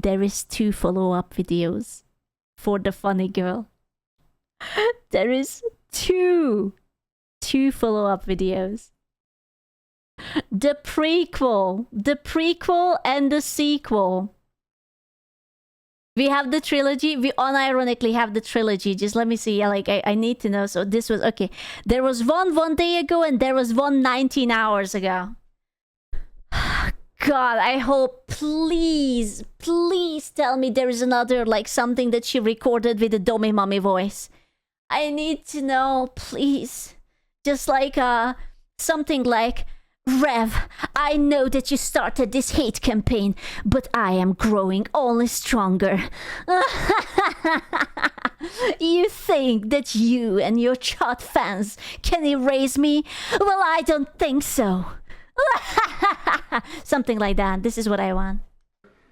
there is 2 follow-up videos for the funny girl. There is two follow-up videos. The prequel and the sequel. We have the trilogy. We unironically have the trilogy. Just let me see. Like, I need to know. So this was, okay. There was one day ago, and there was one 19 hours ago. God, I hope, please tell me there is another, like, something that she recorded with a dummy mommy voice. I need to know, please. Just like, something like, Rev, I know that you started this hate campaign, but I am growing only stronger. You think that you and your chat fans can erase me? Well, I don't think so. Something like that. This is what I want.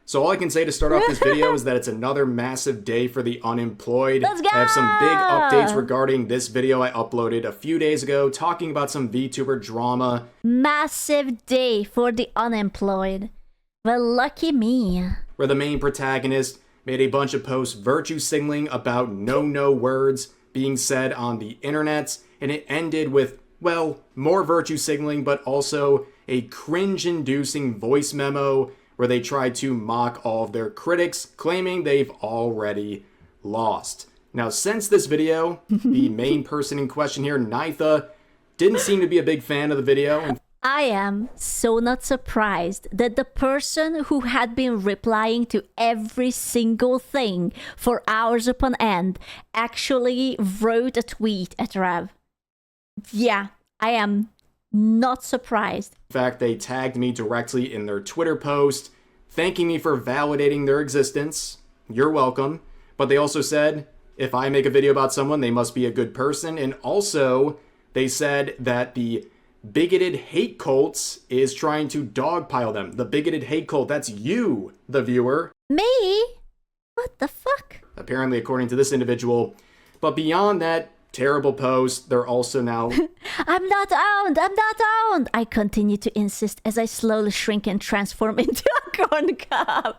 So all I can say to start off this video is that it's another massive day for the unemployed. Let's go! I have some big updates regarding this video I uploaded a few days ago talking about some VTuber drama. Massive day for the unemployed. Well, lucky me. Where the main protagonist made a bunch of posts virtue signaling about no words being said on the internet, and it ended with, well, more virtue signaling, but also a cringe-inducing voice memo where they tried to mock all of their critics, claiming they've already lost. Now, since this video, the main person in question here, Nitha, didn't seem to be a big fan of the video. I am so not surprised that the person who had been replying to every single thing for hours upon end actually wrote a tweet at Rev. Yeah, I am not surprised. In fact, they tagged me directly in their Twitter post, thanking me for validating their existence. You're welcome. But they also said, if I make a video about someone, they must be a good person. And also, they said that the bigoted hate cults is trying to dogpile them. The bigoted hate cult, that's you, the viewer. Me? What the fuck? Apparently, according to this individual. But beyond that terrible post, they're also now... I'm not owned! I continue to insist as I slowly shrink and transform into a corn cob.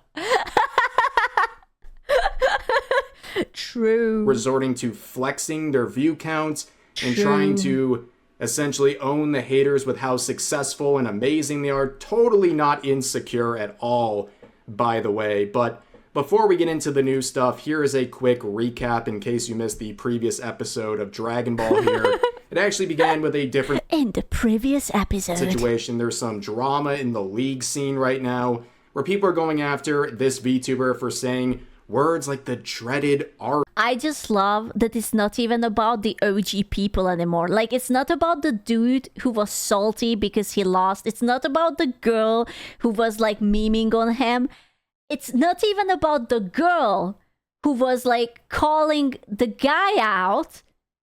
True. Resorting to flexing their view counts and trying to essentially own the haters with how successful and amazing they are. Totally not insecure at all, by the way. But before we get into the new stuff, here is a quick recap in case you missed the previous episode of Dragon Ball here. It actually began with a different in the previous episode situation. There's some drama in the league scene right now where people are going after this VTuber for saying words like the dreaded R. I just love that it's not even about the OG people anymore. Like, it's not about the dude who was salty because he lost. It's not about the girl who was like memeing on him. It's not even about the girl who was like calling the guy out,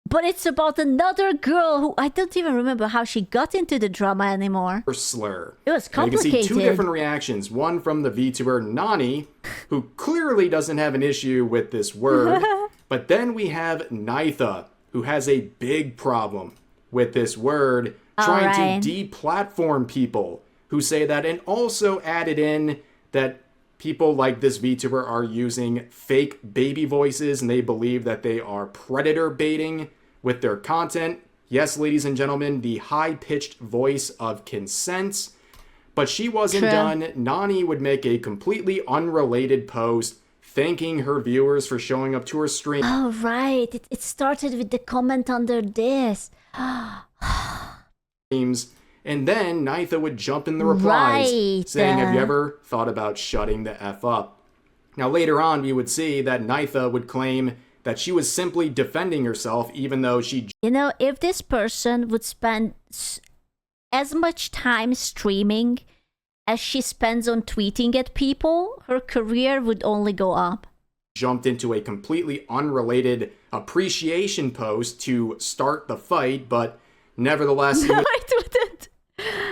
but it's about another girl who I don't even remember how she got into the drama anymore. Slur. It was complicated. You can see two different reactions. One from the VTuber Nani, who clearly doesn't have an issue with this word. But then we have Nitha, who has a big problem with this word, trying to deplatform people who say that, and also added in that people like this VTuber are using fake baby voices and they believe that they are predator baiting with their content. Yes, ladies and gentlemen, the high-pitched voice of consent. But she wasn't done. Nani would make a completely unrelated post thanking her viewers for showing up to her stream. Oh, right. It started with the comment under this. And then Nitha would jump in the replies saying, have you ever thought about shutting the F up? Now later on, we would see that Nitha would claim that she was simply defending herself, even though she... You know, if this person would spend as much time streaming as she spends on tweeting at people, her career would only go up. Jumped into a completely unrelated appreciation post to start the fight, but nevertheless... No, I wouldn't.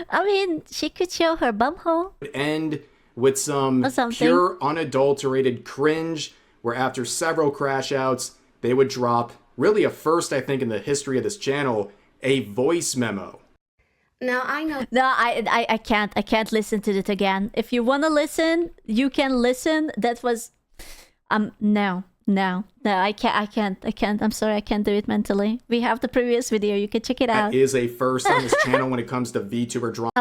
I mean, she could show her bumhole. End with some pure, unadulterated cringe, where after several crash outs, they would drop, really a first, I think, in the history of this channel, a voice memo. Now I know No, I can't. I can't listen to it again. If you want to listen, you can listen. That was, no, I can't. I'm sorry, I can't do it mentally. We have the previous video. You can check it out. That is a first on this channel when it comes to VTuber drama.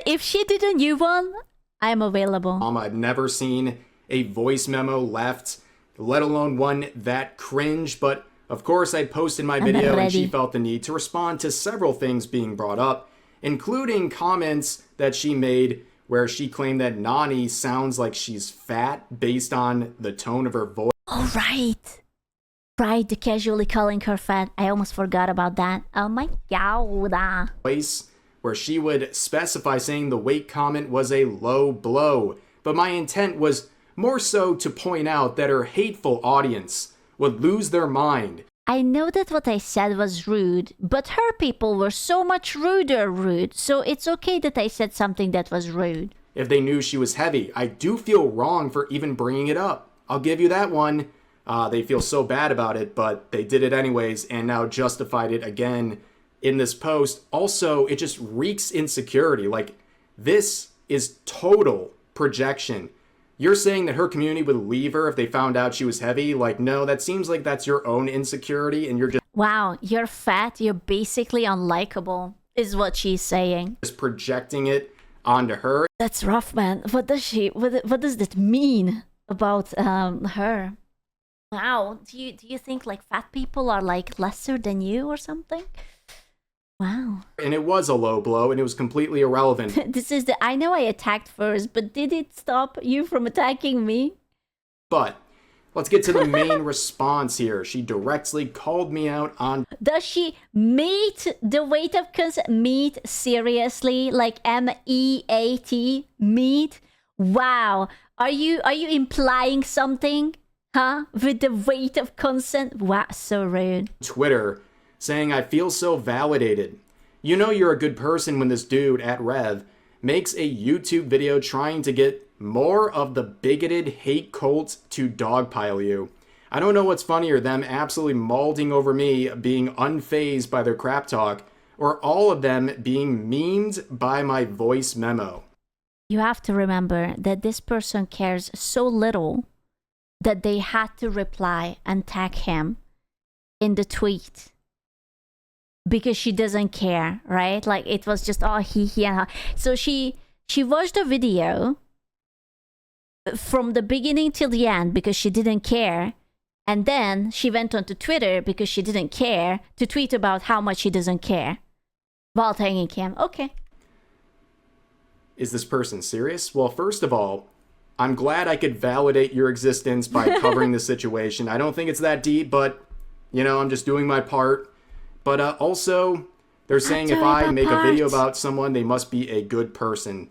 If she did a new one, I'm available. I've never seen a voice memo left, let alone one that cringe. But of course, I posted my video and she felt the need to respond to several things being brought up, including comments that she made where she claimed that Nani sounds like she's fat based on the tone of her voice. Oh, right. Right, the casually calling her fat. I almost forgot about that. Oh my god. Where she would specify saying the weight comment was a low blow. But my intent was more so to point out that her hateful audience would lose their mind. I know that what I said was rude, but her people were so much rude, so it's okay that I said something that was rude. If they knew she was heavy, I do feel wrong for even bringing it up. I'll give you that one. They feel so bad about it, but they did it anyways and now justified it again in this post. Also, it just reeks insecurity. Like, this is total projection. You're saying that her community would leave her if they found out she was heavy? Like, no, that seems like that's your own insecurity and you're just... Wow, you're fat, you're basically unlikable, is what she's saying. Just projecting it onto her. That's rough, man. What does that mean about her? Wow, do you think like fat people are like lesser than you or something? Wow. And it was a low blow and it was completely irrelevant. I know I attacked first, but did it stop you from attacking me? But let's get to the main response here. She directly called me out on... Does she meet the weight of consent? Meet? Seriously? Like M-E-A-T? Meet? Wow. Are you implying something? Huh? With the weight of consent? Wow, so rude. Twitter, saying I feel so validated. You know you're a good person when this dude at Rev makes a YouTube video trying to get more of the bigoted hate cults to dogpile you. I don't know what's funnier, them absolutely mauling over me, being unfazed by their crap talk, or all of them being memed by my voice memo. You have to remember that this person cares so little that they had to reply and tag him in the tweet. Because she doesn't care, right? Like, it was just, oh, he and her. So she watched the video from the beginning till the end because she didn't care. And then she went on to Twitter because she didn't care to tweet about how much she doesn't care while tagging him. Okay. Is this person serious? Well, first of all, I'm glad I could validate your existence by covering the situation. I don't think it's that deep, but, you know, I'm just doing my part. But also, they're saying if I make a video about someone, they must be a good person.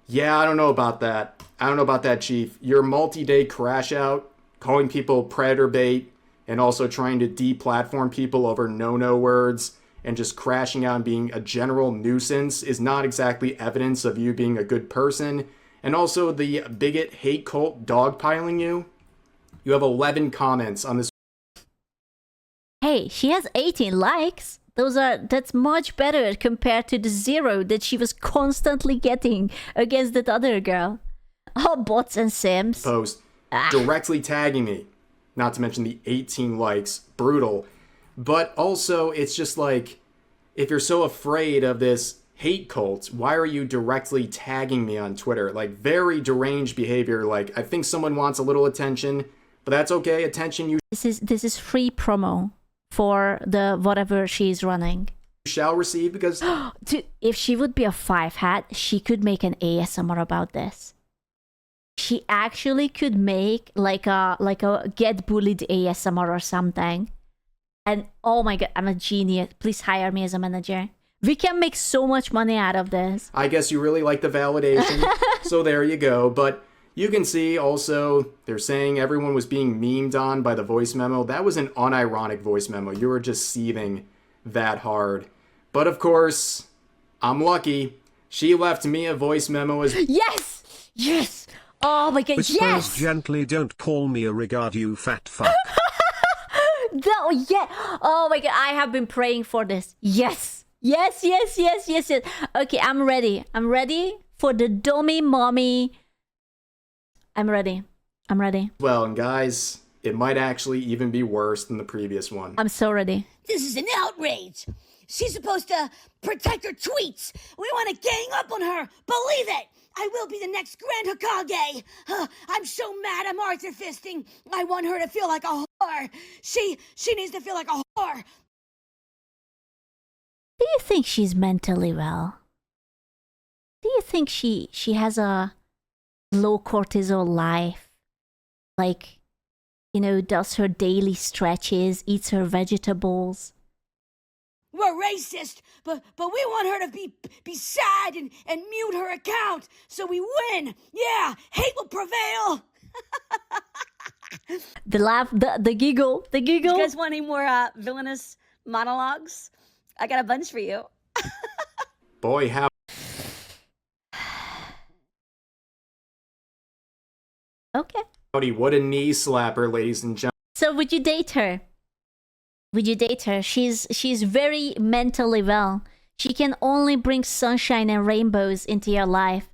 Yeah, I don't know about that. I don't know about that, Chief. Your multi-day crash out, calling people predator bait, and also trying to deplatform people over no-no words, and just crashing out and being a general nuisance is not exactly evidence of you being a good person. And also the bigot hate cult dogpiling you. You have 11 comments on this. Hey, she has 18 likes. That's much better compared to the 0 that she was constantly getting against that other girl. Oh, bots and sims. Post directly tagging me. Not to mention the 18 likes. Brutal. But also, it's just like, if you're so afraid of this hate cult, why are you directly tagging me on Twitter? Like, very deranged behavior. Like, I think someone wants a little attention, but that's okay. Attention you This is free promo for the whatever she's running. Shall receive, because if she would be a 5-hat, she could make an ASMR about this. She actually could make like a get bullied ASMR or something. And oh my god, I'm a genius. Please hire me as a manager. We can make so much money out of this. I guess you really like the validation. So there you go. But you can see also they're saying everyone was being memed on by the voice memo. That was an unironic voice memo. You were just seething that hard. But of course, I'm lucky. She left me a voice memo as... Yes! Yes! Oh my god, Whispers yes! gently, don't call me a regard, you fat fuck. No, yeah! Oh my god, I have been praying for this. Yes! Yes. Okay, I'm ready. I'm ready for the dummy mommy. I'm ready. Well, and guys, it might actually even be worse than the previous one. I'm so ready. This is an outrage. She's supposed to protect her tweets. We want to gang up on her. Believe it. I will be the next Grand Hokage. I'm so mad I'm Arthur fisting. I want her to feel like a whore. She needs to feel like a whore. Do you think she's mentally well? Do you think she has a low cortisol life? Like, you know, does her daily stretches, eats her vegetables? We're racist, but we want her to be sad and mute her account so we win. Yeah, hate will prevail. The laugh, the giggle. You guys want any more villainous monologues? I got a bunch for you. Boy, how Okay. howdy, what a knee slapper, ladies and gentlemen. So would you date her? Would you date her? She's very mentally well. She can only bring sunshine and rainbows into your life.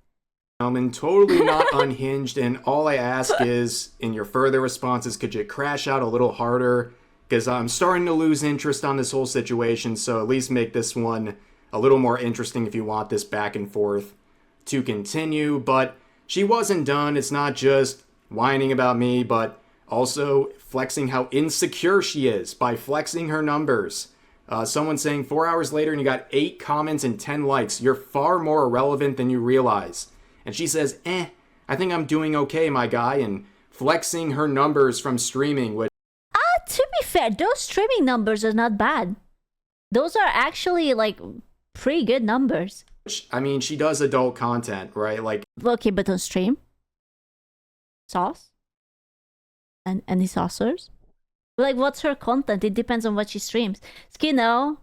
Totally not unhinged, and all I ask is, in your further responses, could you crash out a little harder? Because I'm starting to lose interest on this whole situation, so at least make this one a little more interesting if you want this back and forth to continue. But she wasn't done. It's not just whining about me, but also flexing how insecure she is by flexing her numbers. Someone saying 4 hours later and you got 8 comments and 10 likes. You're far more irrelevant than you realize. And she says, I think I'm doing okay, my guy. And flexing her numbers from streaming, which... To be fair, those streaming numbers are not bad. Those are actually, like, pretty good numbers. I mean, she does adult content, right? Like... Okay, but on stream? Sauce? And any saucers? Like, what's her content? It depends on what she streams. You know,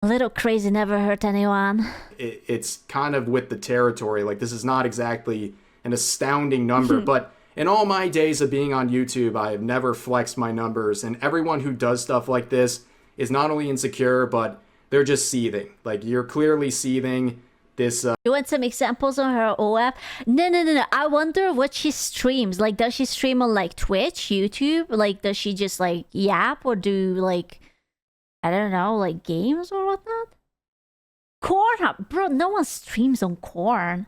a little crazy never hurt anyone. It's kind of with the territory. Like, this is not exactly an astounding number, but in all my days of being on YouTube, I have never flexed my numbers, and everyone who does stuff like this is not only insecure, but they're just seething. Like, you're clearly seething. This, You want some examples on her OF? No. I wonder what she streams. Like, does she stream on, like, Twitch, YouTube? Like, does she just, like, yap or do, like, I don't know, like, games or whatnot? Corn? Bro, no one streams on corn.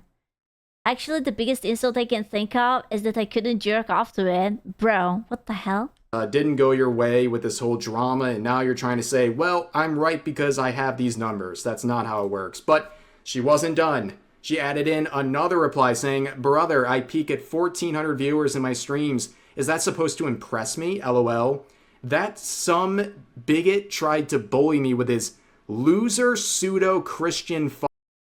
Actually, the biggest insult I can think of is that I couldn't jerk off to it. Bro, what the hell? didn't go your way with this whole drama, and now you're trying to say, well, I'm right because I have these numbers. That's not how it works. But she wasn't done. She added in another reply saying, brother, I peak at 1,400 viewers in my streams. Is that supposed to impress me? LOL. That some bigot tried to bully me with his loser pseudo-Christian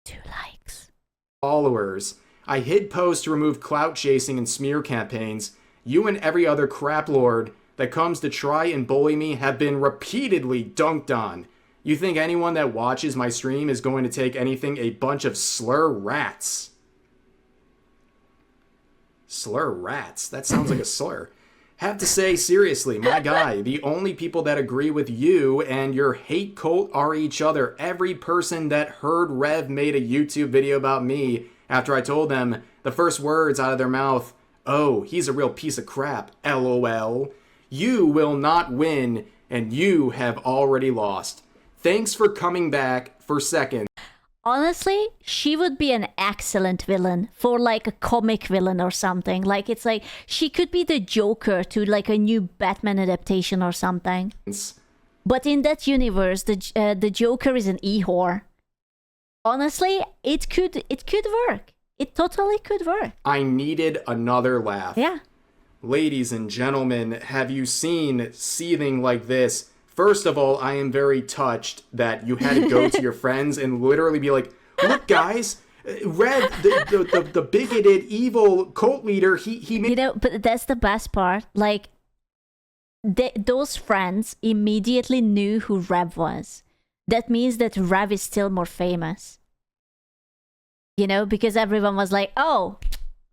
2 likes. followers. I hid posts to remove clout chasing and smear campaigns. You and every other crap lord that comes to try and bully me have been repeatedly dunked on. You think anyone that watches my stream is going to take anything a bunch of slur rats? Slur rats? That sounds like a slur. Have to say, seriously, my guy, the only people that agree with you and your hate cult are each other. Every person that heard Rev made a YouTube video about me after I told them the first words out of their mouth, oh, he's a real piece of crap, LOL. You will not win, and you have already lost. Thanks for coming back for seconds. Honestly, she would be an excellent villain for like a comic villain or something. Like, it's like she could be the Joker to like a new Batman adaptation or something. But in that universe, the Joker is an e-whore. Honestly, it could work. It totally could work. I needed another laugh. Yeah. Ladies and gentlemen, have you seen seething like this? First of all, I am very touched that you had to go to your friends and literally be like, look, guys, Red, the bigoted, evil cult leader, he made... You know, but that's the best part. Like, those friends immediately knew who Rev was. That means that Rev is still more famous. You know, because everyone was like, oh,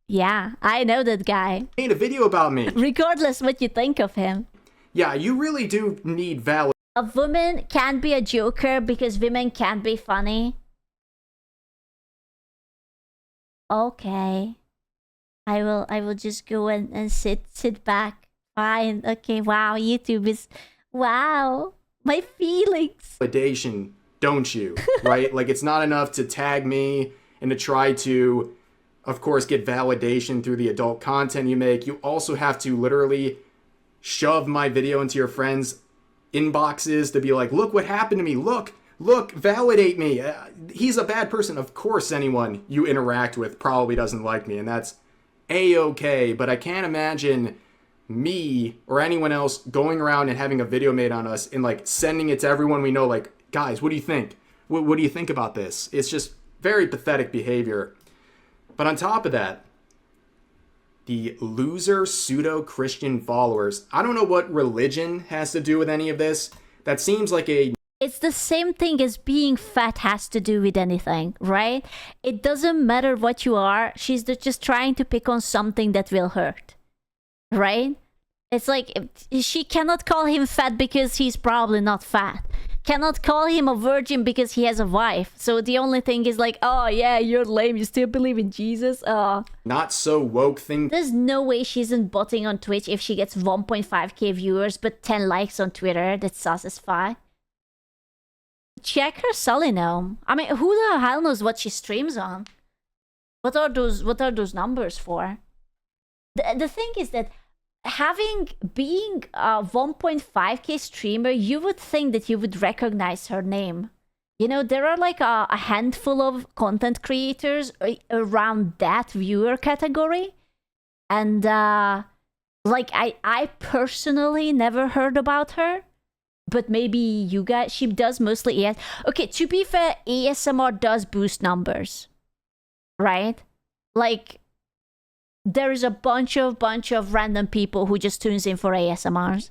yeah, I know that guy. made a video about me. Regardless what you think of him. Yeah, you really do need valid A woman can't be a joker because women can't be funny. Okay. I will just go and sit back. Fine. Okay, wow, YouTube is wow. My feelings. Validation, don't you? Right? Like, it's not enough to tag me and to try to, of course, get validation through the adult content you make. You also have to literally shove my video into your friends' inboxes to be like, look what happened to me. Look, validate me. He's a bad person. Of course, anyone you interact with probably doesn't like me, and that's a-okay. But I can't imagine me or anyone else going around and having a video made on us and like sending it to everyone we know, like, guys, what do you think? What do you think about this? It's just very pathetic behavior. But on top of that, the loser pseudo-Christian followers, I don't know what religion has to do with any of this. That seems like a... It's the same thing as being fat has to do with anything, right? It doesn't matter what you are. She's just trying to pick on something that will hurt, right? It's like she cannot call him fat because he's probably not fat. Cannot call him a virgin because he has a wife. So the only thing is like, oh yeah, you're lame. You still believe in Jesus? Not so woke thing. There's no way she isn't botting on Twitch if she gets 1.5k viewers but 10 likes on Twitter. That's satisfying. Check her Solinome. I mean, who the hell knows what she streams on? What are those numbers for? The thing is that being a 1.5k streamer, you would think that you would recognize her name. You know, there are like a handful of content creators around that viewer category. And like I personally never heard about her. But maybe you guys, she does mostly AS. Okay, to be fair, ASMR does boost numbers. Right? Like, there is a bunch of random people who just tunes in for ASMRs.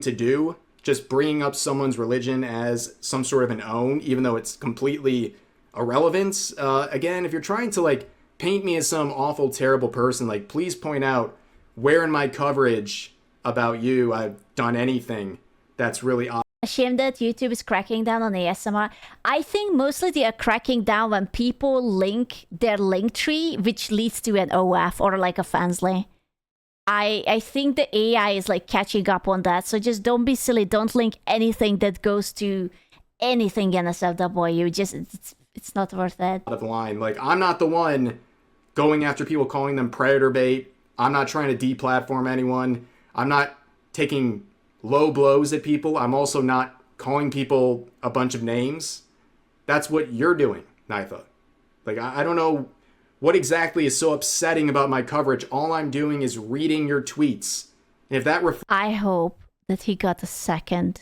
To do, just bringing up someone's religion as some sort of an own, even though it's completely irrelevant. Again, if you're trying to like paint me as some awful, terrible person, like please point out where in my coverage about you I've done anything that's really odd. Ashamed that YouTube is cracking down on ASMR. I think mostly they are cracking down when people link their link tree, which leads to an OF or like a fansly. I think the AI is like catching up on that. So just don't be silly. Don't link anything that goes to anything NSFW. Just it's not worth it. Out of line. Like, I'm not the one going after people, calling them predator bait. I'm not trying to deplatform anyone. I'm not taking low blows at people. I'm also not calling people a bunch of names. That's what you're doing, Nitha. Like, I don't know what exactly is so upsetting about my coverage. All I'm doing is reading your tweets. And if that I hope that he got a second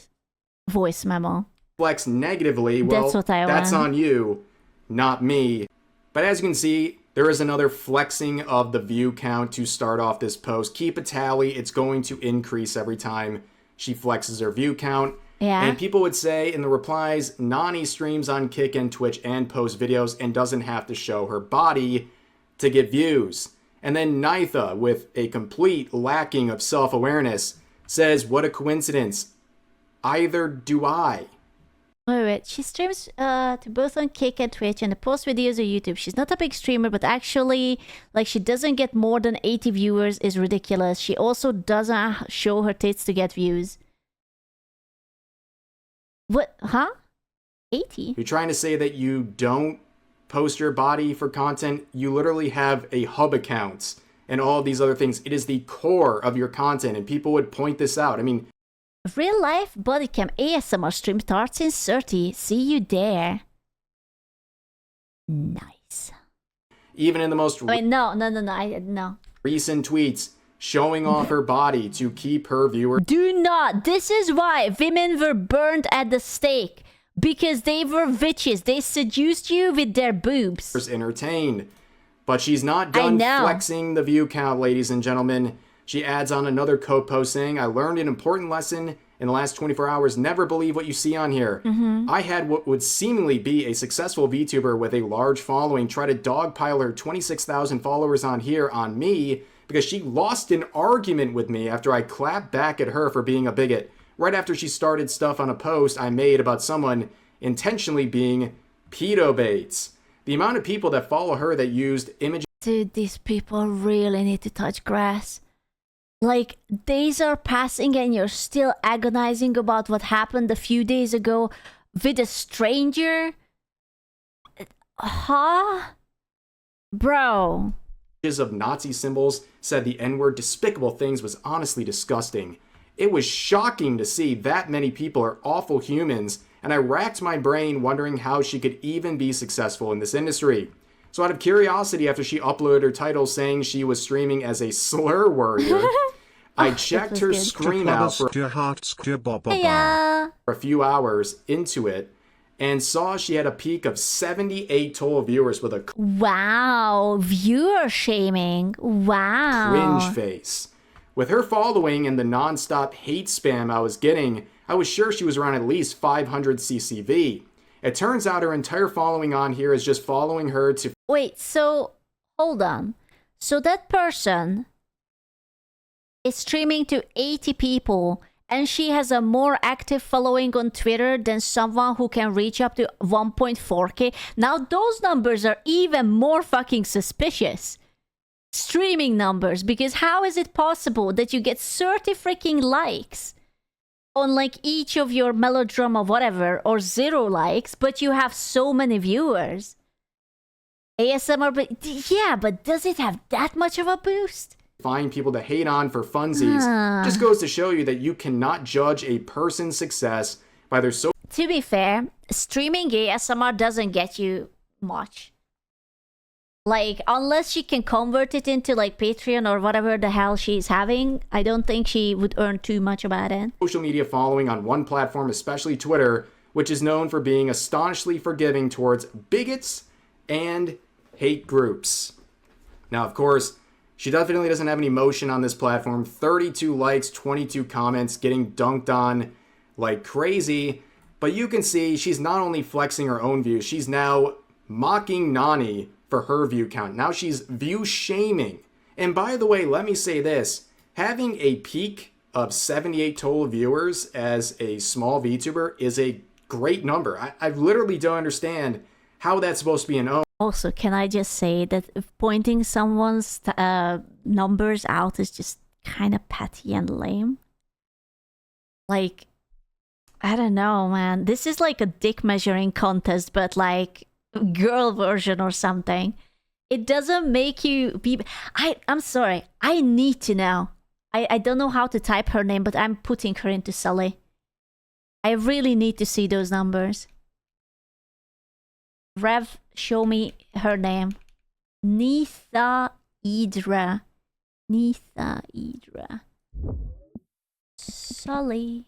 voice memo. Reflects negatively, well, that's on you, not me. But as you can see, there is another flexing of the view count to start off this post. Keep a tally. It's going to increase every time she flexes her view count. Yeah. And people would say in the replies, Nani streams on Kick and Twitch and posts videos and doesn't have to show her body to get views. And then Nitha, with a complete lacking of self-awareness, says, what a coincidence. Either do I. Wait. She streams to both on Kick and Twitch and posts videos on YouTube. She's not a big streamer, but actually, like, she doesn't get more than 80 viewers is ridiculous. She also doesn't show her tits to get views. What? Huh? 80? You're trying to say that you don't post your body for content? You literally have a hub account and all these other things. It is the core of your content, and people would point this out. I mean, Real life bodycam ASMR stream starts in 30. See you there. Nice. Even in the most No. recent tweets, showing off her body to keep her viewers Do not. This is why women were burned at the stake. Because they were witches. They seduced you with their boobs. entertained. But she's not done flexing the view count, ladies and gentlemen. She adds on another quote post saying, I learned an important lesson in the last 24 hours. Never believe what you see on here. I had what would seemingly be a successful VTuber with a large following try to dogpile her 26,000 followers on here on me because she lost an argument with me after I clapped back at her for being a bigot. right after she started stuff on a post I made about someone intentionally being pedo baits. The amount of people that follow her that used images. Dude, these people really need to touch grass. Like, days are passing and you're still agonizing about what happened a few days ago with a stranger? Huh? Bro. Of Nazi symbols, said the N-word, despicable things was honestly disgusting. It was shocking to see that many people are awful humans, and I racked my brain wondering how she could even be successful in this industry. So out of curiosity, after she uploaded her title saying she was streaming as a slur warrior, I checked her stream out for a few hours into it and saw she had a peak of 78 total viewers with a wow, viewer shaming. Wow. cringe face. With her following and the non-stop hate spam I was getting, I was sure she was around at least 500 CCV. It turns out her entire following on here is just following her to... Wait, so hold on. So that person is streaming to 80 people and she has a more active following on Twitter than someone who can reach up to 1.4k. Now those numbers are even more fucking suspicious. Streaming numbers, because how is it possible that you get 30 freaking likes on like each of your melodrama whatever or 0 likes, but you have so many viewers? ASMR, but yeah, but does it have that much of a boost? Find people to hate on for funsies just goes to show you that you cannot judge a person's success by their social... To be fair, streaming ASMR doesn't get you much. Like, unless she can convert it into like Patreon or whatever the hell she's having, I don't think she would earn too much about it. Social media following on one platform, especially Twitter, which is known for being astonishingly forgiving towards bigots and hate groups. Now, of course, she definitely doesn't have any emotion on this platform. 32 likes, 22 comments, getting dunked on like crazy. But you can see she's not only flexing her own views, she's now mocking Nani for her view count. Now she's view shaming. And by the way, let me say this. Having a peak of 78 total viewers as a small VTuber is a great number. I literally don't understand how that's supposed to be an O. Also, can I just say that pointing someone's numbers out is just kind of petty and lame? Like, I don't know, man. This is like a dick measuring contest, but like girl version or something. It doesn't make you be... I'm sorry. I need to know. I don't know how to type her name, but I'm putting her into Sully. I really need to see those numbers. Rev, show me her name. Nitha Idra. Nitha Idra. Sully.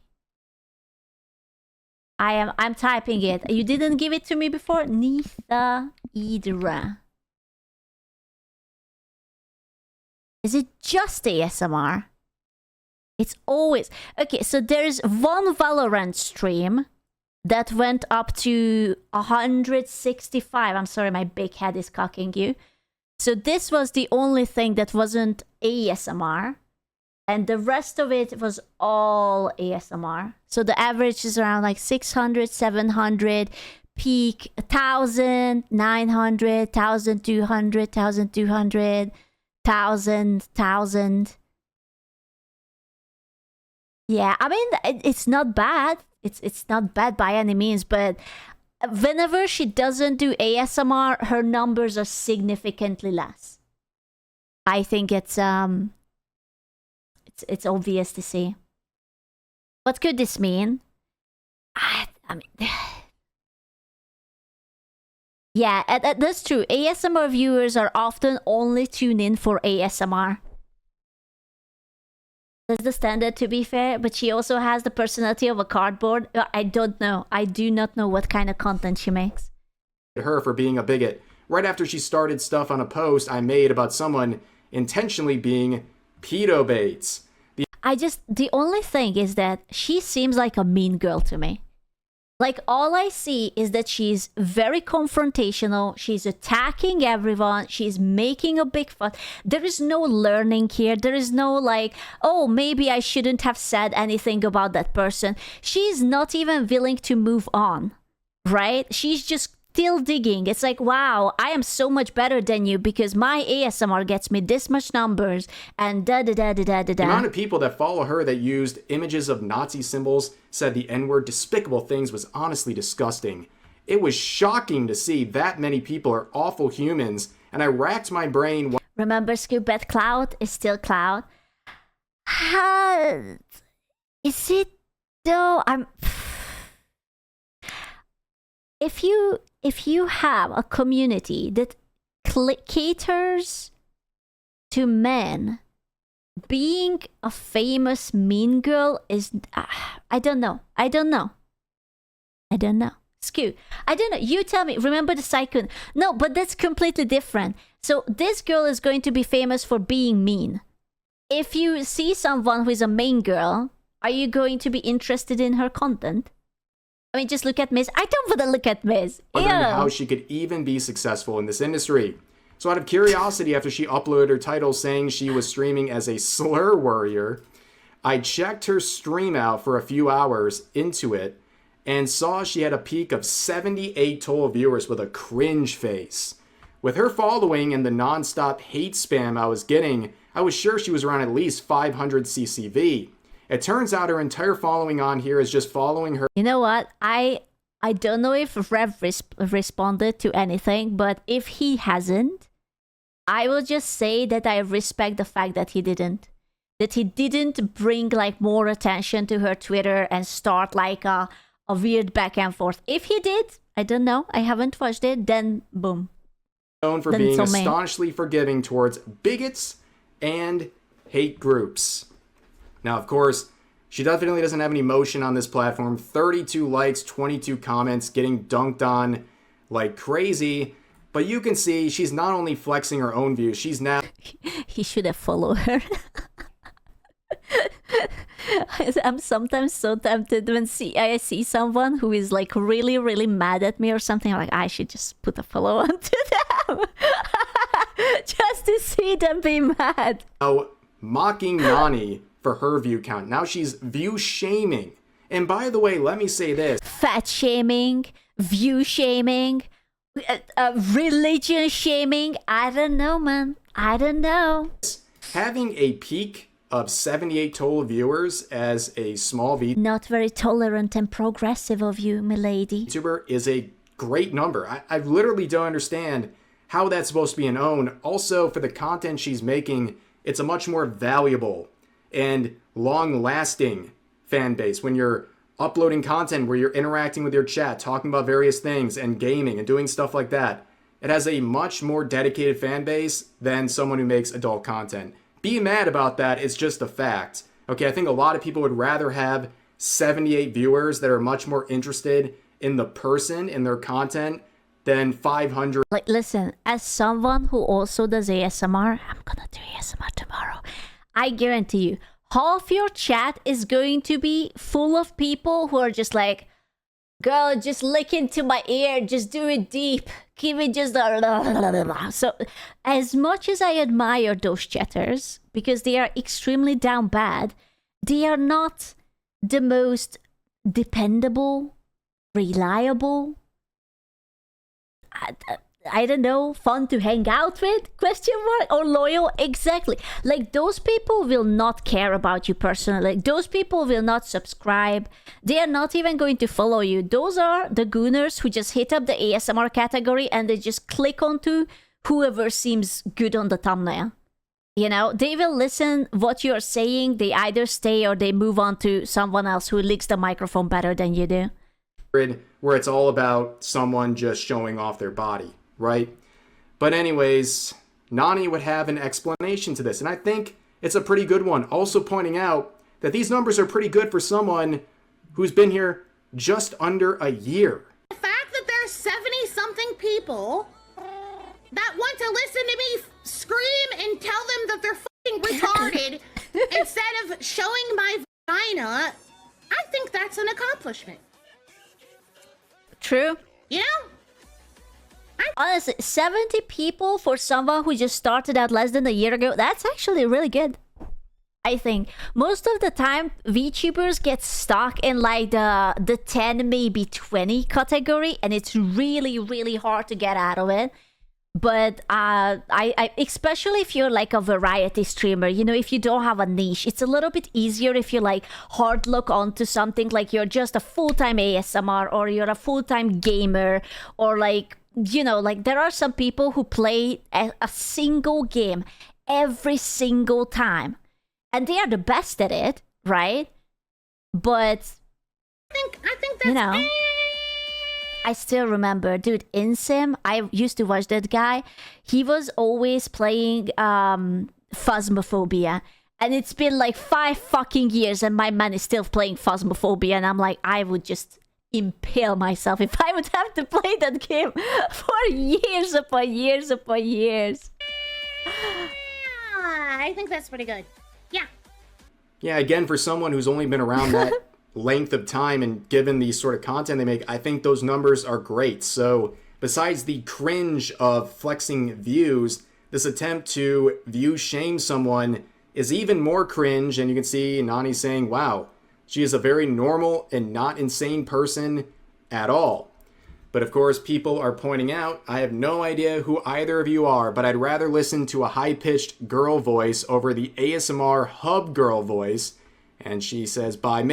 I'm typing it. You didn't give it to me before? Nitha Idra. Is it just ASMR? It's always... Okay, so there's one Valorant stream that went up to 165. I'm sorry, my big head is cocking you. So this was the only thing that wasn't ASMR. And the rest of it was all ASMR. So the average is around like 600, 700, peak 1,000, 900, 1,200, 1,200, 1,000. Yeah, I mean, it's not bad. It's not bad by any means, but whenever she doesn't do ASMR, her numbers are significantly less. I think it's obvious to see. What could this mean? I mean, yeah, that's true. ASMR viewers are often only tune in for ASMR. That's the standard, to be fair, but she also has the personality of a cardboard. I don't know. I do not know what kind of content she makes. Her for being a bigot. Right after she started stuff on a post I made about someone intentionally being pedo baits. The only thing is that she seems like a mean girl to me. Like, all I see is that she's very confrontational. She's attacking everyone. She's making a big fuss. There is no learning here. There is no like, oh, maybe I shouldn't have said anything about that person. She's not even willing to move on, right? She's just still digging. It's like, wow, I am so much better than you because my ASMR gets me this much numbers and da da da da da da. The amount of people that follow her that used images of Nazi symbols, said the N-word, despicable things was honestly disgusting. It was shocking to see that many people are awful humans, and I racked my brain. Remember, Scoop, that cloud is still cloud. Is it though? If you have a community that caters to men, being a famous mean girl is I don't know. Skew, I don't know. You tell me. Remember the Psycho? No, but that's completely different. So this girl is going to be famous for being mean. If you see someone who is a mean girl, are you going to be interested in her content? I mean, just look at Miss. I don't want to look at Miss. Wondering how she could even be successful in this industry. So out of curiosity, after she uploaded her title saying she was streaming as a slur warrior, I checked her stream out for a few hours into it and saw she had a peak of 78 total viewers with a cringe face. With her following and the non-stop hate spam I was getting, I was sure she was around at least 500 CCV. It turns out her entire following on here is just following her. You know what? I don't know if Rev responded to anything, but if he hasn't, I will just say that I respect the fact that he didn't. That he didn't bring like more attention to her Twitter and start like a weird back and forth. If he did, I don't know. I haven't watched it. Then boom. Known for being astonishingly forgiving towards bigots and hate groups. Now, of course, she definitely doesn't have any emotion on this platform. 32 likes, 22 comments, getting dunked on like crazy. But you can see she's not only flexing her own views, she's now... He should have followed her. I'm sometimes so tempted when I see someone who is like really, really mad at me or something. Like, I should just put a follow on to them. Just to see them be mad. Now, mocking Nani for her view count. Now she's view shaming. And by the way, let me say this. Fat shaming, view shaming, religion shaming. I don't know, man. I don't know. Having a peak of 78 total viewers as a small not very tolerant and progressive of you, milady. VTuber is a great number. I literally don't understand how that's supposed to be an own. Also, for the content she's making, it's a much more valuable and long-lasting fan base. When you're uploading content where you're interacting with your chat, talking about various things and gaming and doing stuff like that, it has a much more dedicated fan base than someone who makes adult content. Being mad about that is just a fact. Okay, I think a lot of people would rather have 78 viewers that are much more interested in the person, in their content, than 500. Like, listen, as someone who also does ASMR, I'm gonna do ASMR tomorrow. I guarantee you, half your chat is going to be full of people who are just like, girl, just lick into my ear, just do it deep. Give it just a... So, as much as I admire those chatters, because they are extremely down bad, they are not the most dependable, reliable, I don't know, fun to hang out with, question mark, or loyal. Exactly. Like, those people will not care about you personally. Like, those people will not subscribe. They are not even going to follow you. Those are the gooners who just hit up the ASMR category and they just click onto whoever seems good on the thumbnail. You know, they will listen what you're saying. They either stay or they move on to someone else who licks the microphone better than you do. Where it's all about someone just showing off their body, right? But anyways, Nani would have an explanation to this, and I think it's a pretty good one. Also pointing out that these numbers are pretty good for someone who's been here just under a year. The fact that there's 70-something people that want to listen to me scream and tell them that they're fucking retarded instead of showing my vagina, I think that's an accomplishment. true. You know? Honestly, 70 people for someone who just started out less than a year ago, that's actually really good. I think most of the time VTubers get stuck in like the 10, maybe 20 category, and it's really, really hard to get out of it. But I especially if you're like a variety streamer, you know, if you don't have a niche, it's a little bit easier if you like hard look onto something like you're just a full-time ASMR or you're a full-time gamer, or like, you know, like there are some people who play a single game every single time and they are the best at it, right? But I think that's you know, I still remember, dude, Insim, I used to watch that guy. He was always playing Phasmophobia. And it's been like 5 fucking years and my man is still playing Phasmophobia. And I'm like, I would just impale myself if I would have to play that game for years upon years upon years. I think that's pretty good. Yeah. Yeah, again, for someone who's only been around that length of time and given the sort of content they make, I think those numbers are great. So besides the cringe of flexing views, this attempt to view shame someone is even more cringe. And you can see Nani saying, wow, she is a very normal and not insane person at all. But of course, people are pointing out, I have no idea who either of you are, but I'd rather listen to a high-pitched girl voice over the ASMR hub girl voice. And she says, by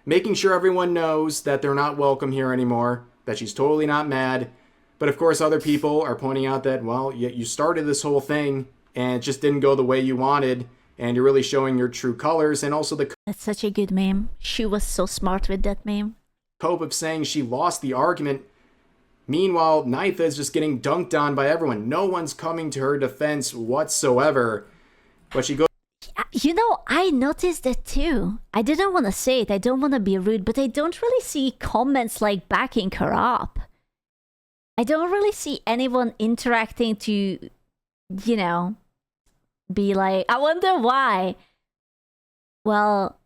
making sure everyone knows that they're not welcome here anymore, that she's totally not mad. But of course, other people are pointing out that, well, you started this whole thing and it just didn't go the way you wanted, and you're really showing your true colors. And also the That's such a good meme. She was so smart with that meme. cope of saying she lost the argument. Meanwhile, Nitha is just getting dunked on by everyone. No one's coming to her defense whatsoever. But she goes, You know, I noticed that too. I didn't want to say it. I don't want to be rude, but I don't really see comments like backing her up. I don't really see anyone interacting to, you know, be like, I wonder why. Well,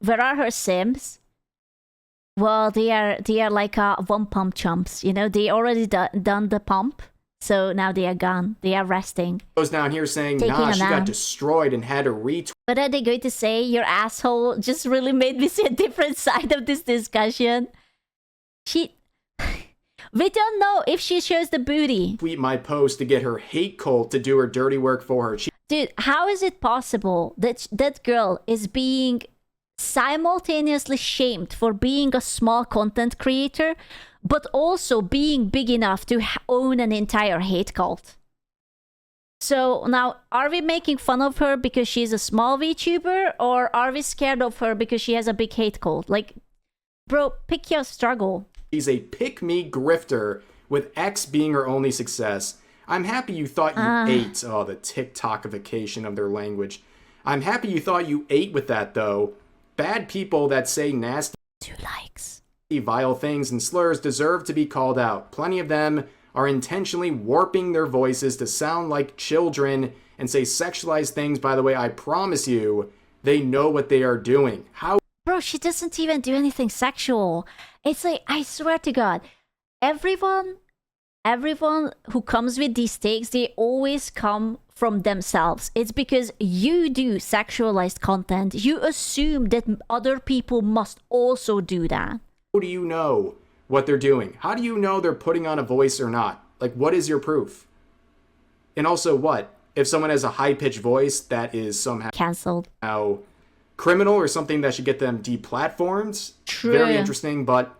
where are her sims? Well, they are like one pump chumps, you know. They already done the pump, so now they are gone. They are resting. goes down here saying, Taking nah, a she nap. got destroyed and had to retweet. What are they going to say? Your asshole just really made me see a different side of this discussion. We don't know if she shows the booty. my post to get her hate cult to do her dirty work for her. Dude, how is it possible that that girl is being simultaneously shamed for being a small content creator, but also being big enough to own an entire hate cult? So now, are we making fun of her because she's a small VTuber, or are we scared of her because she has a big hate cult? Like, bro, pick your struggle. She's a pick-me grifter, with X being her only success. I'm happy you thought you ate. Oh, the TikTokification of their language. I'm happy you thought you ate with that, though. Bad people that say nasty, 2 likes. vile things and slurs deserve to be called out. Plenty of them are intentionally warping their voices to sound like children and say sexualized things. By the way, I promise you, they know what they are doing. How Bro, she doesn't even do anything sexual. It's like, I swear to God, everyone who comes with these takes, they always come from themselves. It's because you do sexualized content. You assume that other people must also do that. do you know what they're doing? How do you know they're putting on a voice or not? Like, what is your proof? And also, what? If someone has a high-pitched voice that is somehow Cancelled. criminal or something that should get them deplatformed? True. Very interesting, but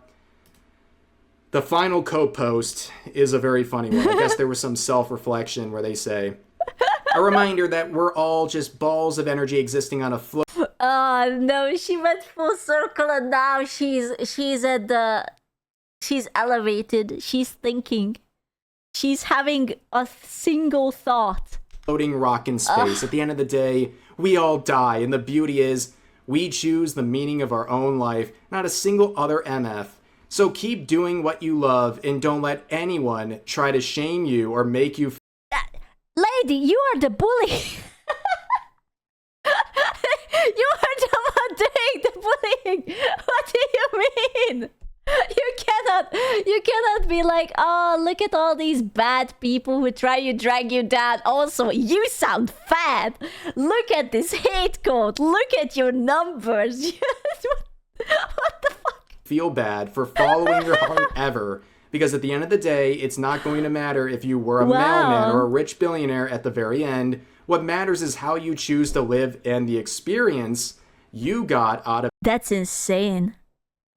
the final post is a very funny one. I guess there was some self-reflection where they say, a reminder that we're all just balls of energy existing on a float. Oh no, she went full circle and now she's elevated. She's thinking. She's having a single thought. Floating rock in space. At the end of the day, we all die, and the beauty is we choose the meaning of our own life, not a single other MF. So keep doing what you love and don't let anyone try to shame you or make you Lady, you are the bully. You are the one doing the bullying. What do you mean? You cannot be like, oh, look at all these bad people who try to drag you down. Also, you sound fat. Look at this hate code. Look at your numbers. What the fuck? Feel bad for following your heart ever, because at the end of the day, it's not going to matter if you were a mailman or a rich billionaire at the very end. What matters is how you choose to live and the experience you got out of. That's insane.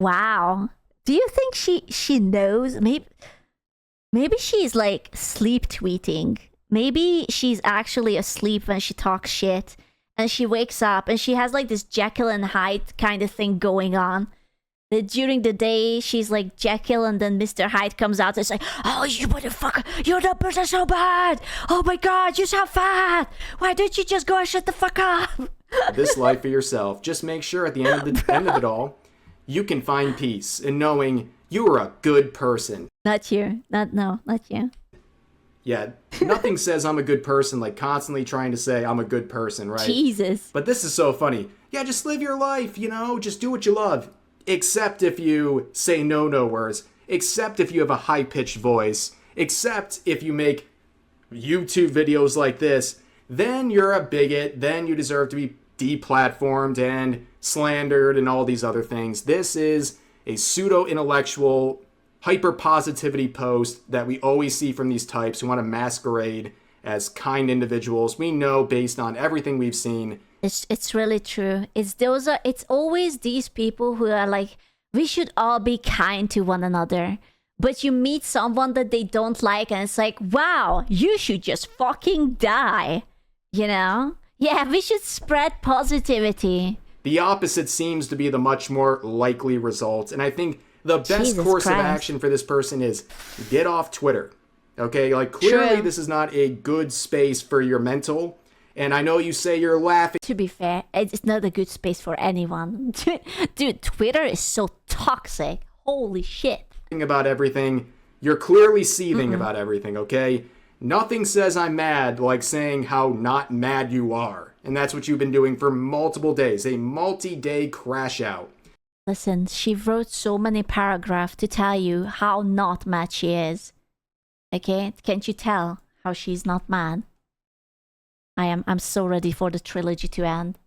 Wow. Do you think she knows? Maybe she's like sleep tweeting. Maybe she's actually asleep when she talks shit, and she wakes up and she has like this Jekyll and Hyde kind of thing going on. That during the day she's like Jekyll, and then Mr. Hyde comes out and it's like, oh, you motherfucker, your numbers are so bad. Oh my god, you sound fat. Why don't you just go and shut the fuck up? This life for yourself. Just make sure at the end of it all, you can find peace in knowing you are a good person. Not you. Not you. Yeah, nothing says I'm a good person like constantly trying to say I'm a good person, right? Jesus. But this is so funny. Yeah, just live your life, just do what you love. Except if you say no words. Except if you have a high-pitched voice. Except if you make YouTube videos like this. Then you're a bigot. Then you deserve to be deplatformed and slandered and all these other things. This is a pseudo-intellectual hyper-positivity post that we always see from these types who want to masquerade as kind individuals. We know based on everything we've seen. It's really true. It's always these people who are like, we should all be kind to one another. But you meet someone that they don't like and it's like, wow, you should just fucking die. Yeah, we should spread positivity. The opposite seems to be the much more likely result. And I think the best Jesus course Christ. of action for this person is get off Twitter. Okay, like clearly True. This is not a good space for your mental. And I know you say you're laughing. To be fair, it's not a good space for anyone. Dude, Twitter is so toxic. Holy shit. About everything. You're clearly seething about everything, okay? Nothing says I'm mad like saying how not mad you are. And that's what you've been doing for multiple days. A multi-day crash out. Listen, she wrote so many paragraphs to tell you how not mad she is. Okay? Can't you tell how she's not mad? I'm so ready for the trilogy to end.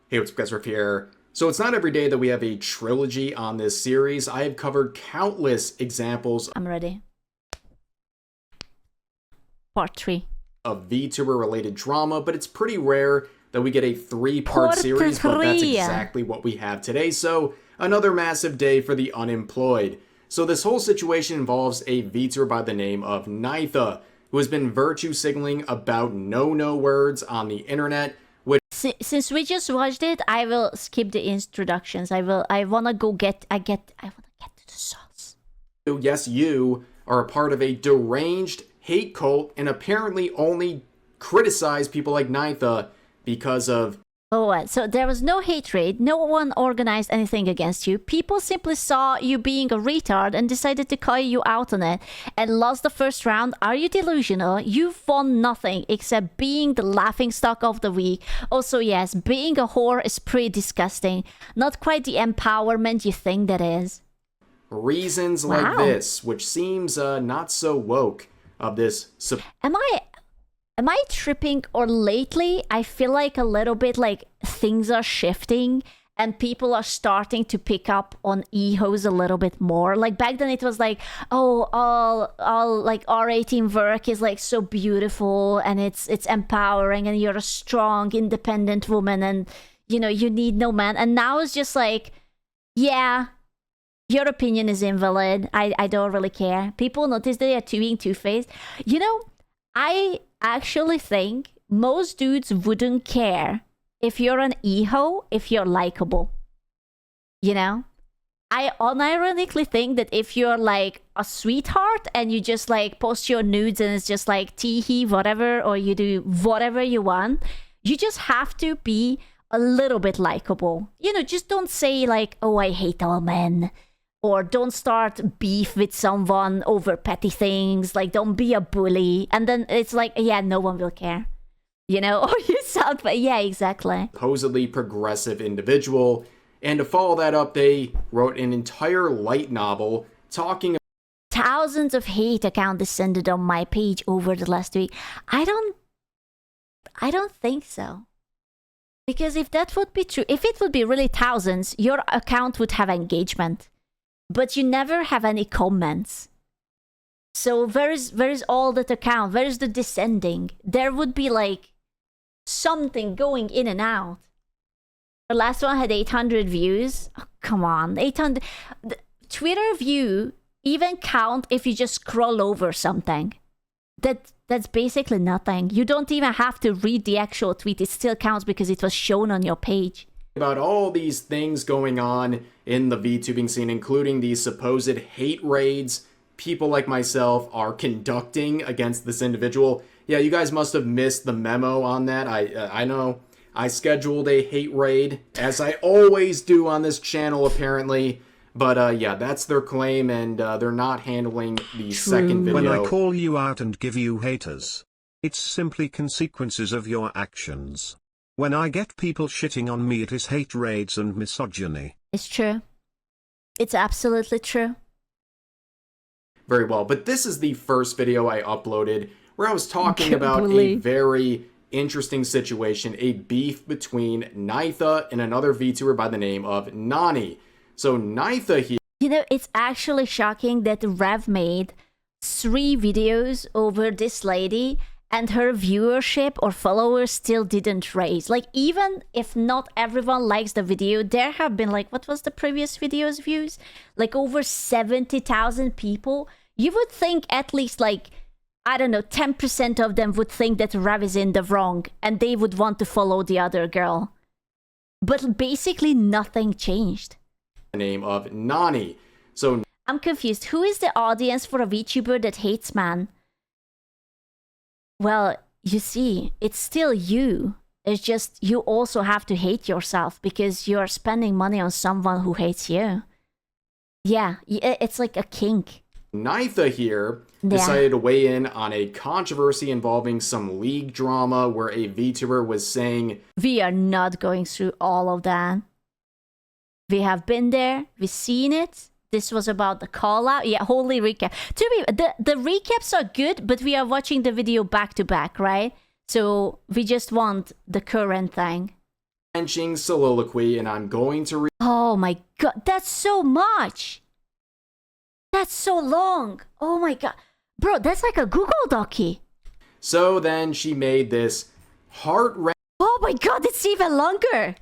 Hey, what's up guys, Riff here. So it's not every day that we have a trilogy on this series. I have covered countless examples I'm ready. Part 3. of VTuber related drama, but it's pretty rare that we get a 3-part Part series, but that's 3. exactly what we have today. So another massive day for the unemployed. So this whole situation involves a VTuber by the name of Nitha, who has been virtue signaling about no words on the internet, which Since we just watched it, I will skip the introductions. I wanna get to the sauce. yes, you are a part of a deranged hate cult and apparently only criticize people like Nitha because of. Oh, so there was no hatred, no one organized anything against you. People simply saw you being a retard and decided to call you out on it and lost the first round. Are you delusional? You've won nothing except being the laughingstock of the week. Also, yes, being a whore is pretty disgusting. Not quite the empowerment you think that is. Reasons like Wow. this, which seems not so woke of this. Am I tripping, or lately I feel like a little bit like things are shifting and people are starting to pick up on ehos a little bit more? Like back then it was like, oh, all like R18 work is like so beautiful and it's empowering and you're a strong, independent woman and you need no man. And now it's just like, yeah, your opinion is invalid. I don't really care. People notice they are being two-faced. I actually think most dudes wouldn't care if you're an eho, if you're likable. I unironically think that if you're like a sweetheart and you just like post your nudes and it's just like tee-hee, whatever, or you do whatever you want, you just have to be a little bit likable. Just don't say like, oh, I hate all men. Or don't start beef with someone over petty things. Like, don't be a bully. And then it's like, yeah, no one will care. Or you sound, but yeah, exactly. Supposedly progressive individual. And to follow that up, they wrote an entire light novel talking Thousands of hate accounts descended on my page over the last week. I don't think so. Because if that would be true, if it would be really thousands, your account would have engagement. But you never have any comments. So where is all that account? Where is the descending? There would be like something going in and out. The last one had 800 views. Oh, come on, 800. The Twitter view even count if you just scroll over something. That's basically nothing. You don't even have to read the actual tweet. It still counts because it was shown on your page. About all these things going on in the VTubing scene, including these supposed hate raids people like myself are conducting against this individual. Yeah, you guys must have missed the memo on that. I know I scheduled a hate raid, as I always do on this channel, apparently. But yeah, that's their claim, and they're not handling the second video. When I call you out and give you haters, it's simply consequences of your actions. When I get people shitting on me, it is hate raids and misogyny. It's true. It's absolutely true. Very well, but this is the first video I uploaded where I was talking about a believe. very interesting situation, a beef between Nitha and another VTuber by the name of Nani. So Nitha here... You know, it's actually shocking that Rev made 3 videos over this lady and her viewership or followers still didn't raise. Like, even if not everyone likes the video, there have been, like, what was the previous video's views? Like, over 70,000 people. You would think at least, like, I don't know, 10% of them would think that Rev is in the wrong and they would want to follow the other girl. But basically nothing changed. The name of Nani. So I'm confused. Who is the audience for a VTuber that hates man? Well, you see, it's still you. It's just you also have to hate yourself because you're spending money on someone who hates you. Yeah, it's like a kink. Nitha here decided to weigh in on a controversy involving some league drama where a VTuber was saying, we are not going through all of that. We have been there, we've seen it. This was about the call out. Yeah, holy recap. The recaps are good, but we are watching the video back to back, right? So we just want the current thing. mentioning soliloquy, and I'm going to read. Oh my god, that's so much. That's so long. Oh my god. Bro, that's like a Google Docie. So then she made this heart-wrenching Oh my god, it's even longer.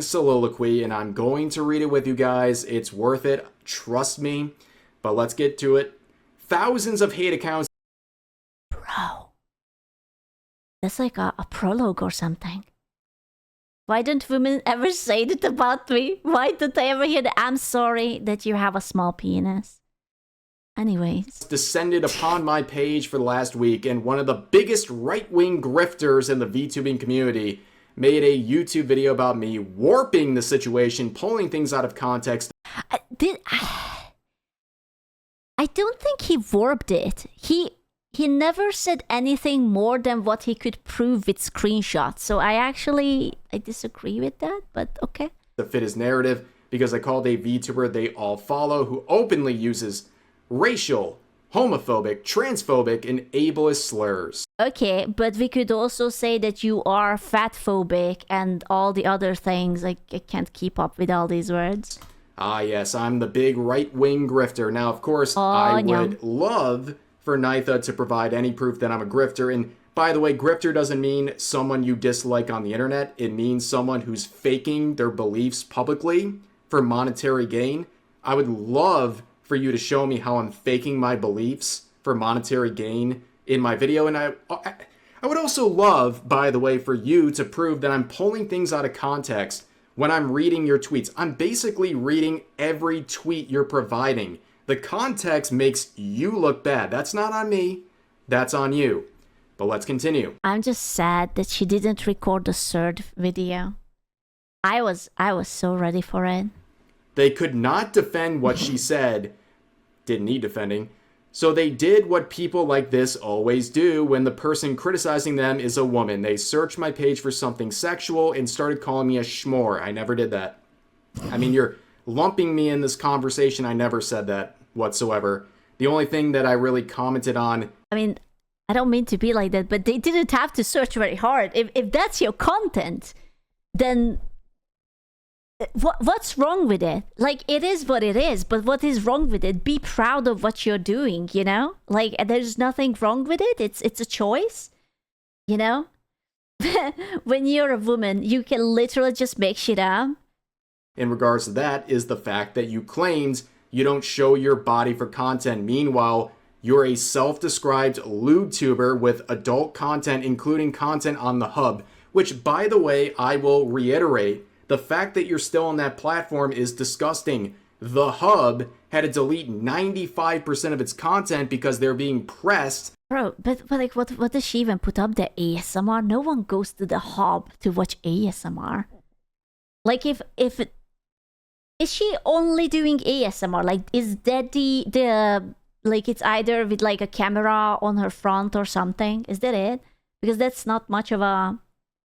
soliloquy, and I'm going to read it with you guys. It's worth it, trust me. But let's get to it. Thousands of hate accounts. Bro. That's like a prologue or something. Why don't women ever say that about me? Why don't I ever hear the I'm sorry that you have a small penis? Anyways. Descended upon my page for the last week, and one of the biggest right-wing grifters in the VTubing community made a YouTube video about me warping the situation, pulling things out of context. I don't think he warped it. He never said anything more than what he could prove with screenshots. So I disagree with that, but okay. To fit his narrative, because I called a VTuber they all follow who openly uses racial, homophobic, transphobic, and ableist slurs. Okay, but we could also say that you are fatphobic and all the other things. I can't keep up with all these words. Ah, yes, I'm the big right-wing grifter. Now, of course, I would love for Nitha to provide any proof that I'm a grifter. And by the way, grifter doesn't mean someone you dislike on the internet. It means someone who's faking their beliefs publicly for monetary gain. I would love for you to show me how I'm faking my beliefs for monetary gain in my video. And I would also love, by the way, for you to prove that I'm pulling things out of context when I'm reading your tweets. I'm basically reading every tweet you're providing. The context makes you look bad. That's not on me. That's on you. But let's continue. I'm just sad that she didn't record the third video. I was so ready for it. They could not defend what she said. Didn't need defending. So they did what people like this always do when the person criticizing them is a woman. They searched my page for something sexual and started calling me a schmore. I never did that. I mean, you're lumping me in this conversation. I never said that whatsoever. The only thing that I really commented on... I mean, I don't mean to be like that, but they didn't have to search very hard. If that's your content, then what's wrong with it? Like, it is what it is, but what is wrong with it? Be proud of what you're doing, you know? Like, there's nothing wrong with it. It's a choice, you know? When you're a woman, you can literally just make shit up. In regards to that is the fact that you claimed you don't show your body for content. Meanwhile, you're a self-described Vtuber with adult content, including content on the hub, which, by the way, I will reiterate, the fact that you're still on that platform is disgusting. The hub had to delete 95% of its content because they're being pressed. Bro, but like, what does she even put up the ASMR? No one goes to the hub to watch ASMR. Like, is she only doing ASMR? Like, is that the like, it's either with like a camera on her front or something? Is that it? Because that's not much of a...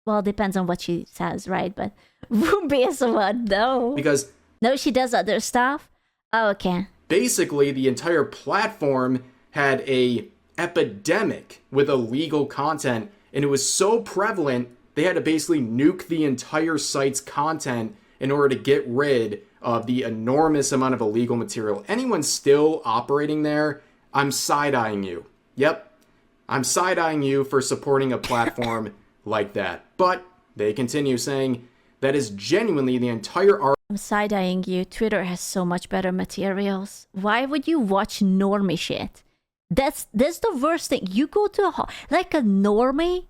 Well, depends on what she says, right? But ASMR, no. Because... No, she does other stuff? Oh, okay. Basically, the entire platform had a epidemic with illegal content, and it was so prevalent, they had to basically nuke the entire site's content in order to get rid of the enormous amount of illegal material. Anyone still operating there, I'm side-eyeing you. Yep, I'm side-eyeing you for supporting a platform like that. But they continue saying that is genuinely the entire art. I'm side-eyeing you. Twitter has so much better materials. Why would you watch normie shit? That's the worst thing. You go to like a normie,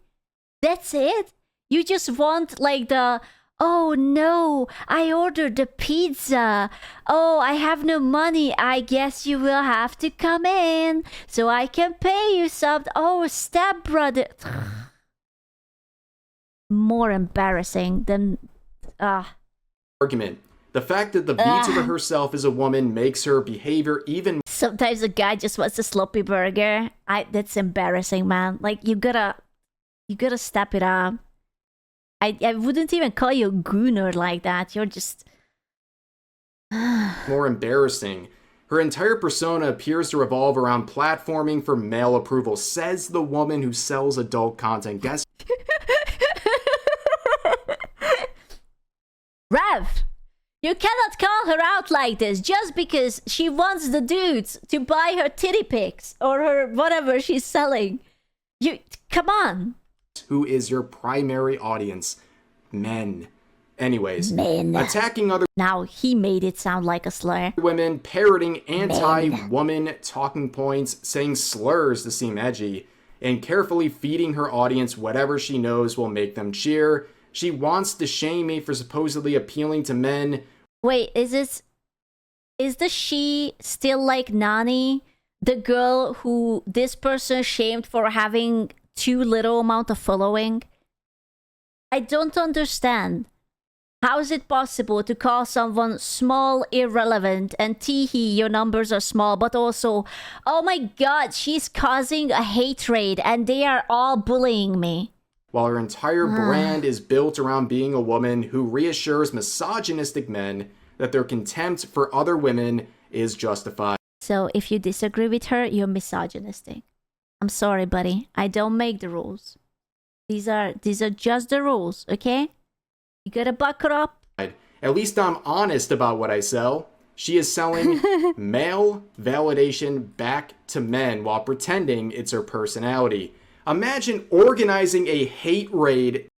that's it? You just want like the... Oh no, I ordered the pizza. Oh, I have no money. I guess you will have to come in so I can pay you something. Oh, stepbrother. More embarrassing than... Argument. The fact that the VTuber herself is a woman makes her behavior even... Sometimes a guy just wants a sloppy burger. That's embarrassing, man. Like, you gotta step it up. I wouldn't even call you a gooner like that. You're just... more embarrassing. Her entire persona appears to revolve around platforming for male approval, says the woman who sells adult content. Guess... Rev, you cannot call her out like this just because she wants the dudes to buy her titty pics or her whatever she's selling. Come on. Who is your primary audience? Men. Anyways, Men. Attacking other... Now he made it sound like a slur. Women, parroting anti-woman talking points, saying slurs to seem edgy, and carefully feeding her audience whatever she knows will make them cheer. She wants to shame me for supposedly appealing to men. Wait, is the she still like Nani? The girl who this person shamed for having too little amount of following? I don't understand. How is it possible to call someone small, irrelevant, and teehee, your numbers are small, but also, oh my god, she's causing a hate raid and they are all bullying me. While her entire brand is built around being a woman who reassures misogynistic men that their contempt for other women is justified. So if you disagree with her, you're misogynistic. I'm sorry, buddy. I don't make the rules. These are just the rules, okay? You gotta buck her up. At least I'm honest about what I sell. She is selling male validation back to men while pretending it's her personality. Imagine organizing a hate raid.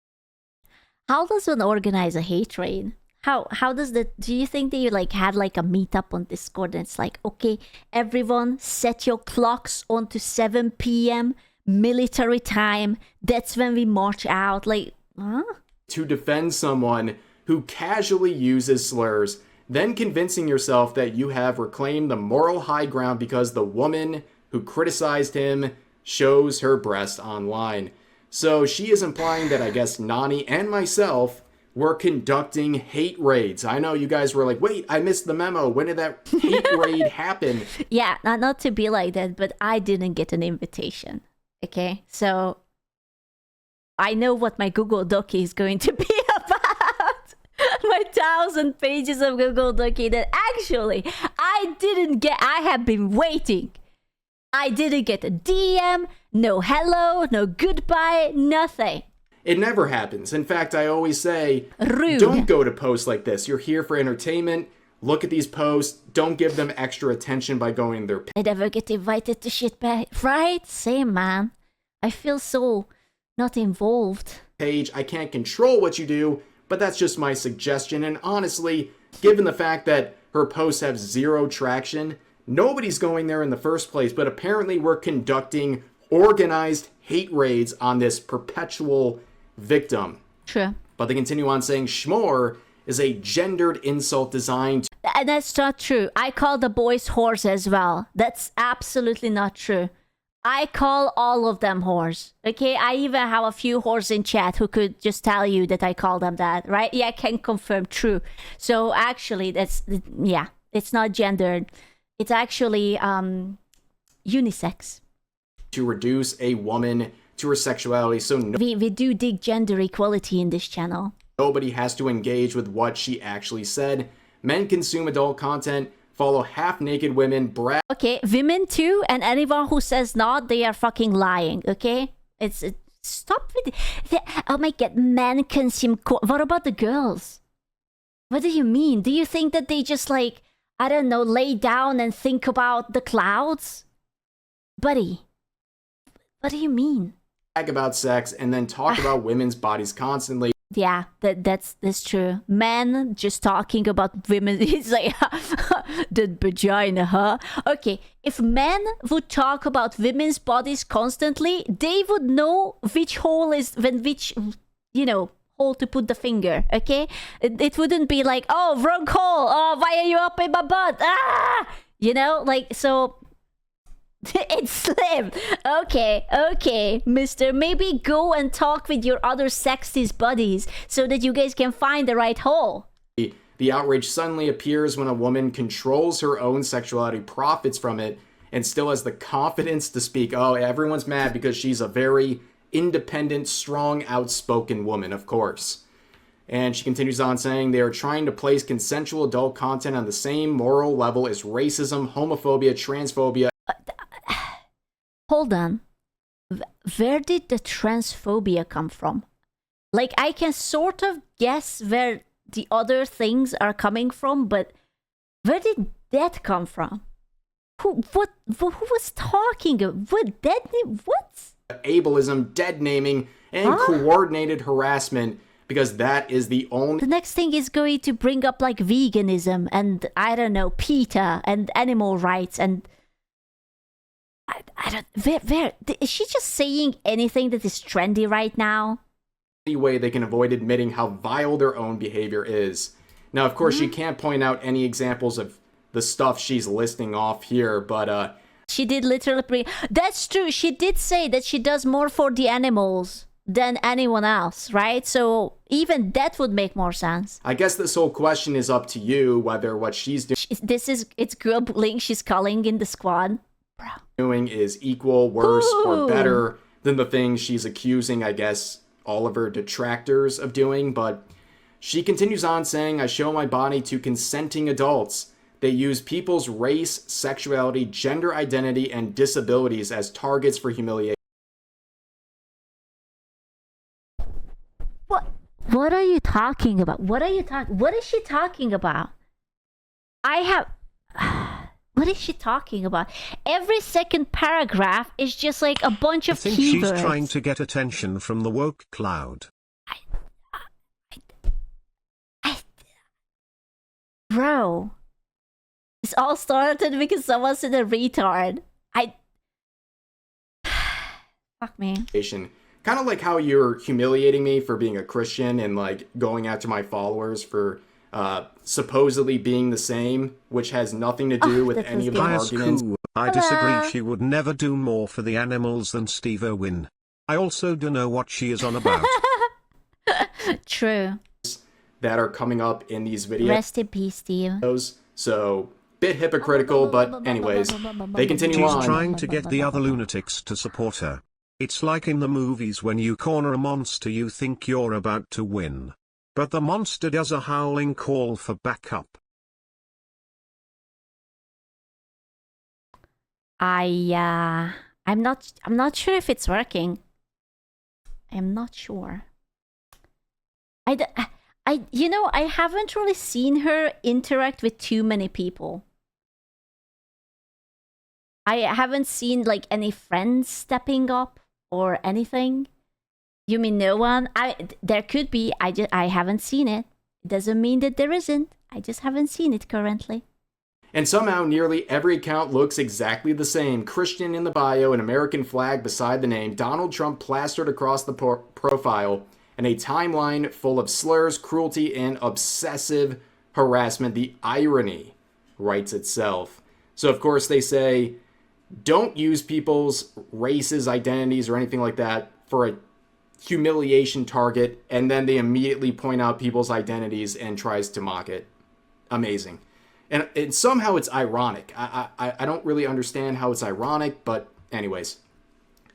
How does one organize a hate raid? How does that... Do you think that you like had like a meetup on Discord and it's like, okay, everyone set your clocks onto 7 p.m. military time. That's when we march out. Like, huh? To defend someone who casually uses slurs, then convincing yourself that you have reclaimed the moral high ground because the woman who criticized him shows her breast online. So she is implying that I guess Nani and myself were conducting hate raids. I know you guys were like, wait, I missed the memo. When did that hate raid happen? Yeah, not to be like that, but I didn't get an invitation. Okay, so I know what my Google Doc is going to be about. My 2,000 pages of Google Document that actually I have been waiting. I didn't get a DM, no hello, no goodbye, nothing. It never happens. In fact, I always say, Rude. don't go to posts like this. You're here for entertainment. Look at these posts. Don't give them extra attention by going to their I never get invited to shit back. Right? Same, man. I feel so not involved. page. I can't control what you do, but that's just my suggestion. And honestly, given the fact that her posts have zero traction, nobody's going there in the first place. But apparently we're conducting organized hate raids on this perpetual victim. True. But they continue on saying schmore is a gendered insult designed to And that's not true. I call the boys whores as well. That's absolutely not true. I call all of them whores. Okay? I even have a few whores in chat who could just tell you that I call them that, right? Yeah, I can confirm true. So actually, it's not gendered. It's actually unisex. to reduce a woman to her sexuality so We do dig gender equality in this channel. nobody has to engage with what she actually said. Men consume adult content, follow half-naked women, brag Okay, women too, and anyone who says not, they are fucking lying, okay? Stop with oh my god, men consume what about the girls? What do you mean? Do you think that they just like, I don't know, lay down and think about the clouds? Buddy, what do you mean? about sex and then talk about women's bodies constantly. Yeah, that's true. Men just talking about women, it's like, the vagina, huh? Okay, if men would talk about women's bodies constantly, they would know which hole is, which, hole to put the finger, okay? It wouldn't be like, oh, wrong hole, oh, why are you up in my butt? Ah! So... It's slim. Okay, mister. Maybe go and talk with your other sexist buddies so that you guys can find the right hole. The outrage suddenly appears when a woman controls her own sexuality, profits from it, and still has the confidence to speak. Oh, everyone's mad because she's a very independent, strong, outspoken woman, of course. And she continues on saying they are trying to place consensual adult content on the same moral level as racism, homophobia, transphobia. Hold on. Where did the transphobia come from? Like, I can sort of guess where the other things are coming from, but where did that come from? Who was talking? What? Ableism, dead naming, and coordinated harassment, because that is the only... The next thing is going to bring up, like, veganism and, I don't know, PETA and animal rights and... I don't... Where... Is she just saying anything that is trendy right now? way they can avoid admitting how vile their own behavior is. Now, of course, she can't point out any examples of the stuff she's listing off here, but she did literally that's true. She did say that she does more for the animals than anyone else, right? So even that would make more sense. I guess this whole question is up to you, whether what she's It's girl bullying she's calling in the squad. Bro. doing is equal, worse, or better than the things she's accusing, I guess, all of her detractors of doing. But she continues on saying, I show my body to consenting adults. They use people's race, sexuality, gender identity, and disabilities as targets for humiliation. What are you talking about? What is she talking about? What is she talking about? Every second paragraph is just like a bunch of I think keywords. she's trying to get attention from the woke cloud. Bro, this all started because someone said a retard. Fuck me. Kind of like how you're humiliating me for being a Christian and like going after my followers for supposedly being the same, which has nothing to do with any of the arguments. I disagree. She would never do more for the animals than Steve Irwin. I also don't know what she is on about. True. That are coming up in these videos. Rest in peace, Steve. So, bit hypocritical, but anyways, they continue on. She's trying to get the other lunatics to support her. It's like in the movies when you corner a monster you think you're about to win. but the monster does a howling call for backup. I'm not sure if it's working. I'm not sure. I haven't really seen her interact with too many people. I haven't seen like any friends stepping up or anything. You mean no one? There could be. I haven't seen it. It doesn't mean that there isn't. I just haven't seen it currently. And somehow nearly every account looks exactly the same. Christian in the bio, an American flag beside the name, Donald Trump plastered across the profile, and a timeline full of slurs, cruelty, and obsessive harassment. The irony writes itself. So of course they say, don't use people's races, identities, or anything like that for a humiliation target, and then they immediately point out people's identities and tries to mock it. Amazing. And somehow it's ironic. I don't really understand how it's ironic, but anyways.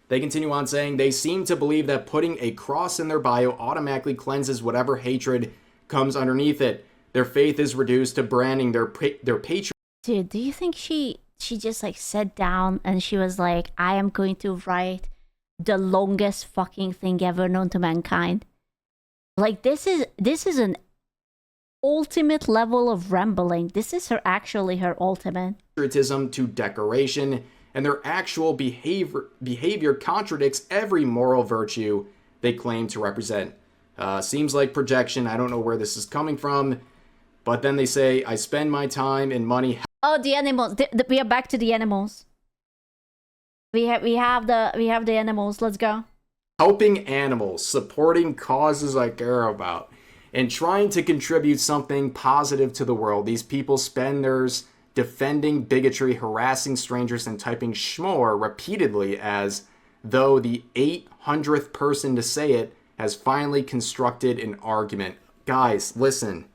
They continue on saying they seem to believe that putting a cross in their bio automatically cleanses whatever hatred comes underneath it. Their faith is reduced to branding their patriot. Dude, do you think she just like sat down and she was like, I am going to write the longest fucking thing ever known to mankind? Like this is an ultimate level of rambling. This is her ultimate. Patriotism to decoration, and their actual behavior contradicts every moral virtue they claim to represent. Seems like projection. I don't know where this is coming from, but then they say, I spend my time and money. Oh, the animals. We are back to the animals. We have the animals. Let's go. Helping animals, supporting causes I care about, and trying to contribute something positive to the world. These people spend theirs defending bigotry, harassing strangers, and typing schmore repeatedly as though the 800th person to say it has finally constructed an argument. Guys, listen.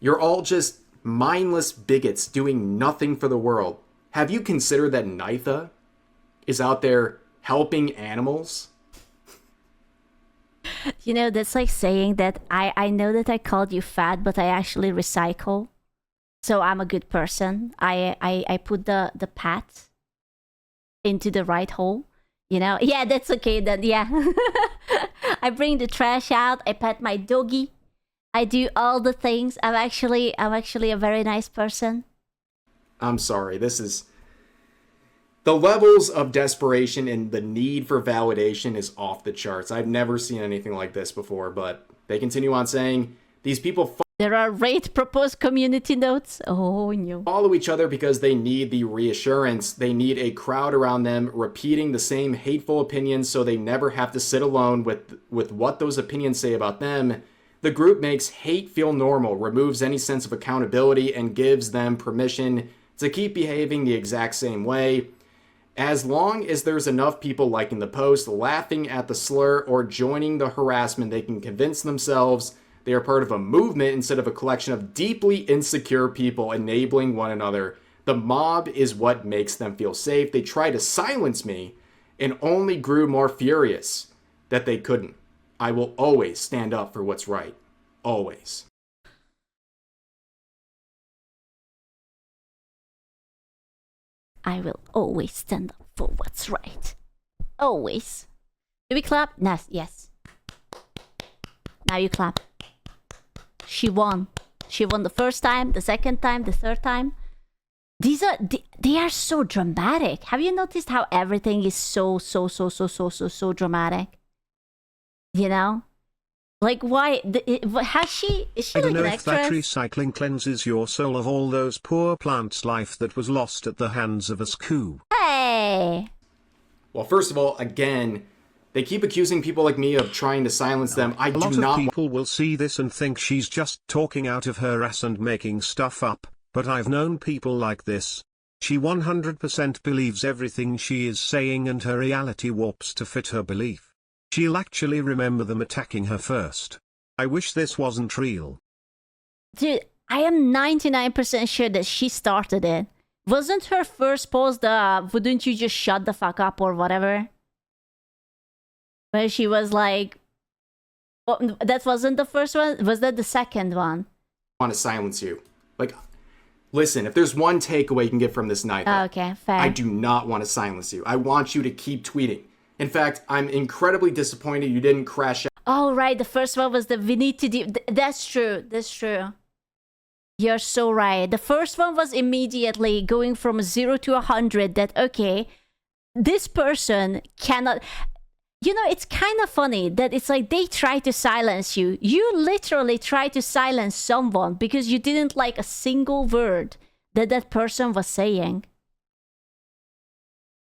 You're all just mindless bigots doing nothing for the world. Have you considered that Nitha is out there helping animals? You know, that's like saying that I know that I called you fat, but I actually recycle. So I'm a good person. I put the pat into the right hole. You know? Yeah, that's okay then, yeah. I bring the trash out, I pet my doggy. I do all the things. I'm actually a very nice person. I'm sorry, this is... The levels of desperation and the need for validation is off the charts. I've never seen anything like this before, but they continue on saying, these people there are rate proposed community notes. Oh, no. Follow each other because they need the reassurance. They need a crowd around them repeating the same hateful opinions so they never have to sit alone with what those opinions say about them. The group makes hate feel normal, removes any sense of accountability, and gives them permission to keep behaving the exact same way. As long as there's enough people liking the post, laughing at the slur, or joining the harassment, they can convince themselves they are part of a movement instead of a collection of deeply insecure people enabling one another. The mob is what makes them feel safe. They tried to silence me and only grew more furious that they couldn't. I will always stand up for what's right. Always. I will always stand up for what's right. Always. Do we clap? Yes. Now you clap. She won. She won the first time, the second time, the third time. They are so dramatic. Have you noticed how everything is so dramatic? You know? Like, why? Is she I don't like know an if that actress? recycling cleanses your soul of all those poor plants' life that was lost at the hands of a screw. Hey! Well, first of all, again, they keep accusing people like me of trying to silence them. I do A lot not. of people will see this and think she's just talking out of her ass and making stuff up, but I've known people like this. She 100% believes everything she is saying and her reality warps to fit her belief. She'll actually remember them attacking her first. I wish this wasn't real. Dude, I am 99% sure that she started it. Wasn't her first post the wouldn't you just shut the fuck up or whatever? Where she was like, Oh, that wasn't the first one? Was that the second one? Want to silence you. Like, listen, if there's one takeaway you can get from this night, Okay, fair. I do not want to silence you. I want you to keep tweeting. In fact, I'm incredibly disappointed you didn't crash out. Oh, right. The first one was the we need to do. That's true. That's true. You're so right. The first one was immediately going from 0 to 100 that, okay, this person cannot. You know, it's kind of funny that it's like they try to silence you. You literally try to silence someone because you didn't like a single word that that person was saying.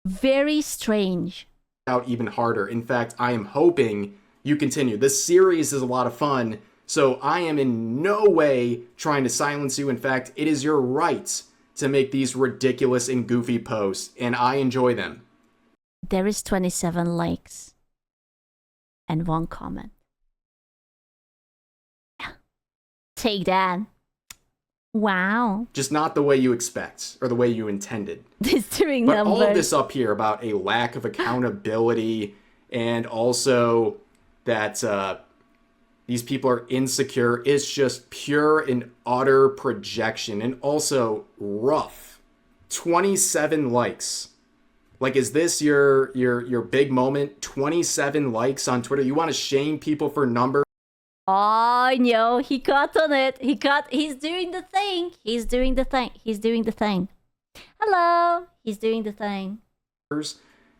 Very strange. Out even harder. In fact, I am hoping you continue. This series is a lot of fun, so I am in no way trying to silence you. In fact, it is your right to make these ridiculous and goofy posts, and I enjoy them. There is 27 likes and 1 comment. Yeah. Take that. Wow. Just not the way you expect, or the way you intended. This doing But numbers. all of this up here about a lack of accountability, and also that these people are insecure, is just pure and utter projection, and also rough. 27 likes. Like, is this your big moment? 27 likes on Twitter? You want to shame people for numbers? Oh no, he got on it. He's doing the thing. He's doing the thing. Hello. He's doing the thing.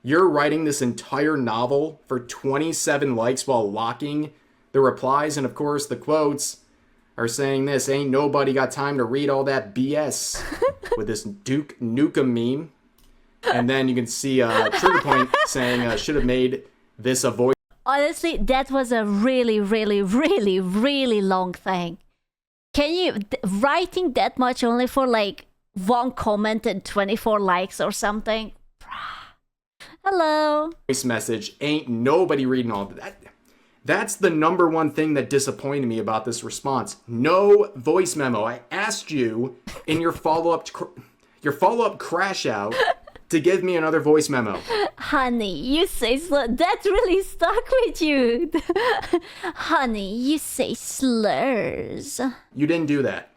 You're writing this entire novel for 27 likes while locking the replies, and of course the quotes are saying this: ain't nobody got time to read all that BS with this Duke Nukem meme. And then you can see Trigger Point saying should have made this a voice. Honestly, that was a really, really, really, really long thing. Can you writing that much only for like 1 comment and 24 likes or something? Hello. Voice message. Ain't nobody reading all of that. That's the number one thing that disappointed me about this response. No voice memo. I asked you in your follow-up crash out to give me another voice memo. Honey, you say that really stuck with you. Honey, you say slurs. You didn't do that.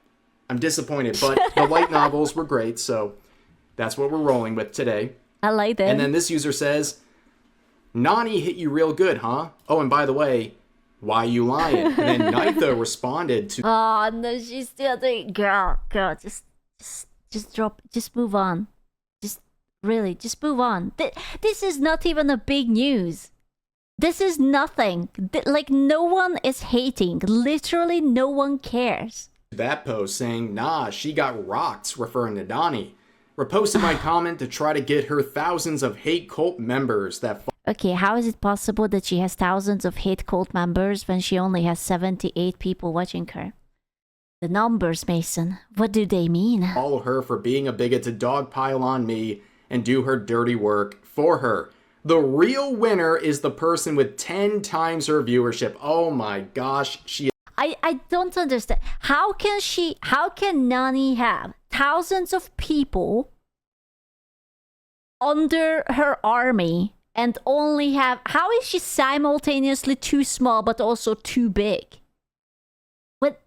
I'm disappointed, but the light novels were great, so that's what we're rolling with today. I like that. And then this user says, Nani hit you real good, huh? Oh, and by the way, why you lying? And then Nitha responded to... Oh, no, she's still doing... Girl, just drop... Just move on. Really, just move on. This is not even a big news. This is nothing. Like, no one is hating. Literally, no one cares. that post saying, nah, she got rocked, referring to Donnie. Reposted my comment to try to get her thousands of hate cult members that... Okay, how is it possible that she has thousands of hate cult members when she only has 78 people watching her? The numbers, Mason. What do they mean? Follow her for being a bigot to dogpile on me and do her dirty work for her. The real winner is the person with 10 times her viewership. Oh my gosh, she... I don't understand. How can Nani have thousands of people under her army and only have... How is she simultaneously too small but also too big? What?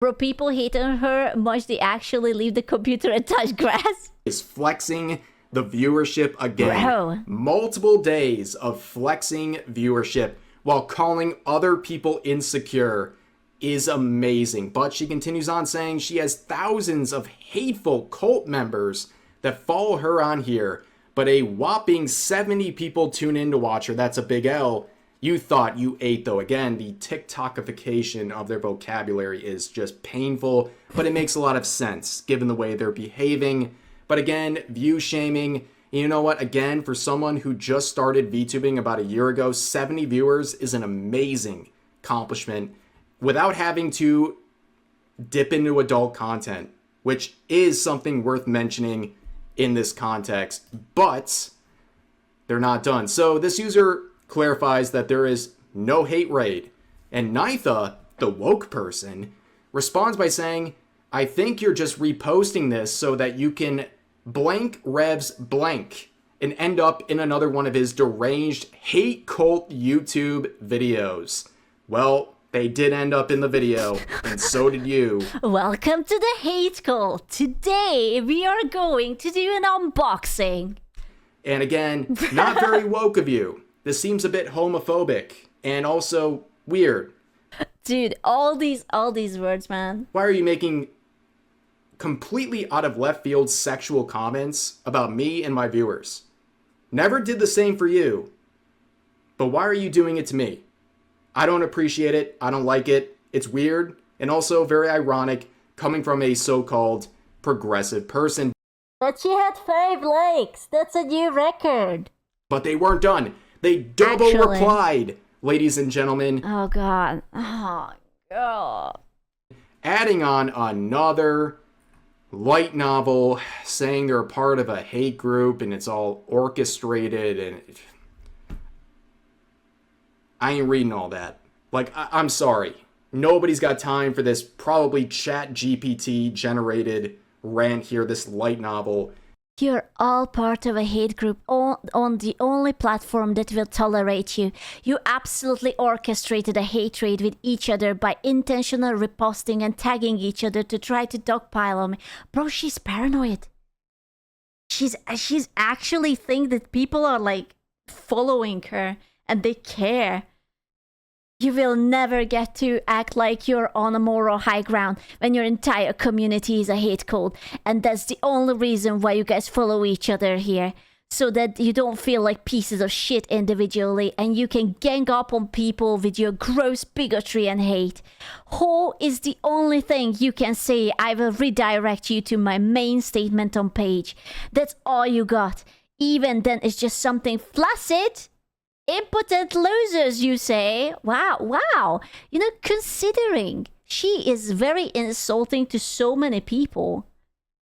Bro, people hate on her much they actually leave the computer and touch grass? Is flexing the viewership again. Bro. Multiple days of flexing viewership while calling other people insecure is amazing. But she continues on saying she has thousands of hateful cult members that follow her on here, but a whopping 70 people tune in to watch her. That's a big L. You thought you ate, though. Again, the TikTokification of their vocabulary is just painful, but it makes a lot of sense given the way they're behaving. But again, view shaming. You know what? Again, for someone who just started VTubing about a year ago, 70 viewers is an amazing accomplishment without having to dip into adult content, which is something worth mentioning in this context. But they're not done. So this user clarifies that there is no hate raid. And Nitha, the woke person, responds by saying, I think you're just reposting this so that you can blank revs blank and end up in another one of his deranged hate cult YouTube videos. Well, they did end up in the video, and so did you. Welcome to the Hate Cult. Today we are going to do an unboxing. And again, not very woke of you. This seems a bit homophobic and also weird. Dude, all these words, man. Why are you making completely out of left field sexual comments about me and my viewers? Never did the same for you. But why are you doing it to me? I don't appreciate it. I don't like it. It's weird and also very ironic coming from a so-called progressive person. But she had 5 likes. That's a new record. But they weren't done. They double replied, ladies and gentlemen. Oh, God. Oh, God. Adding on another light novel, saying they're a part of a hate group and it's all orchestrated, and I ain't reading all that. Like, I'm sorry. Nobody's got time for this probably chat GPT generated rant here, this light novel. You're all part of a hate group on the only platform that will tolerate you. You absolutely orchestrated a hatred with each other by intentional reposting and tagging each other to try to dogpile on me. Bro, she's paranoid. She's actually think that people are like following her and they care. You will never get to act like you're on a moral high ground when your entire community is a hate cult. And that's the only reason why you guys follow each other here. So that you don't feel like pieces of shit individually and you can gang up on people with your gross bigotry and hate. Ho is the only thing you can say. I will redirect you to my main statement on page. That's all you got. Even then it's just something flaccid. Impotent losers, you say? Wow. You know, considering she is very insulting to so many people.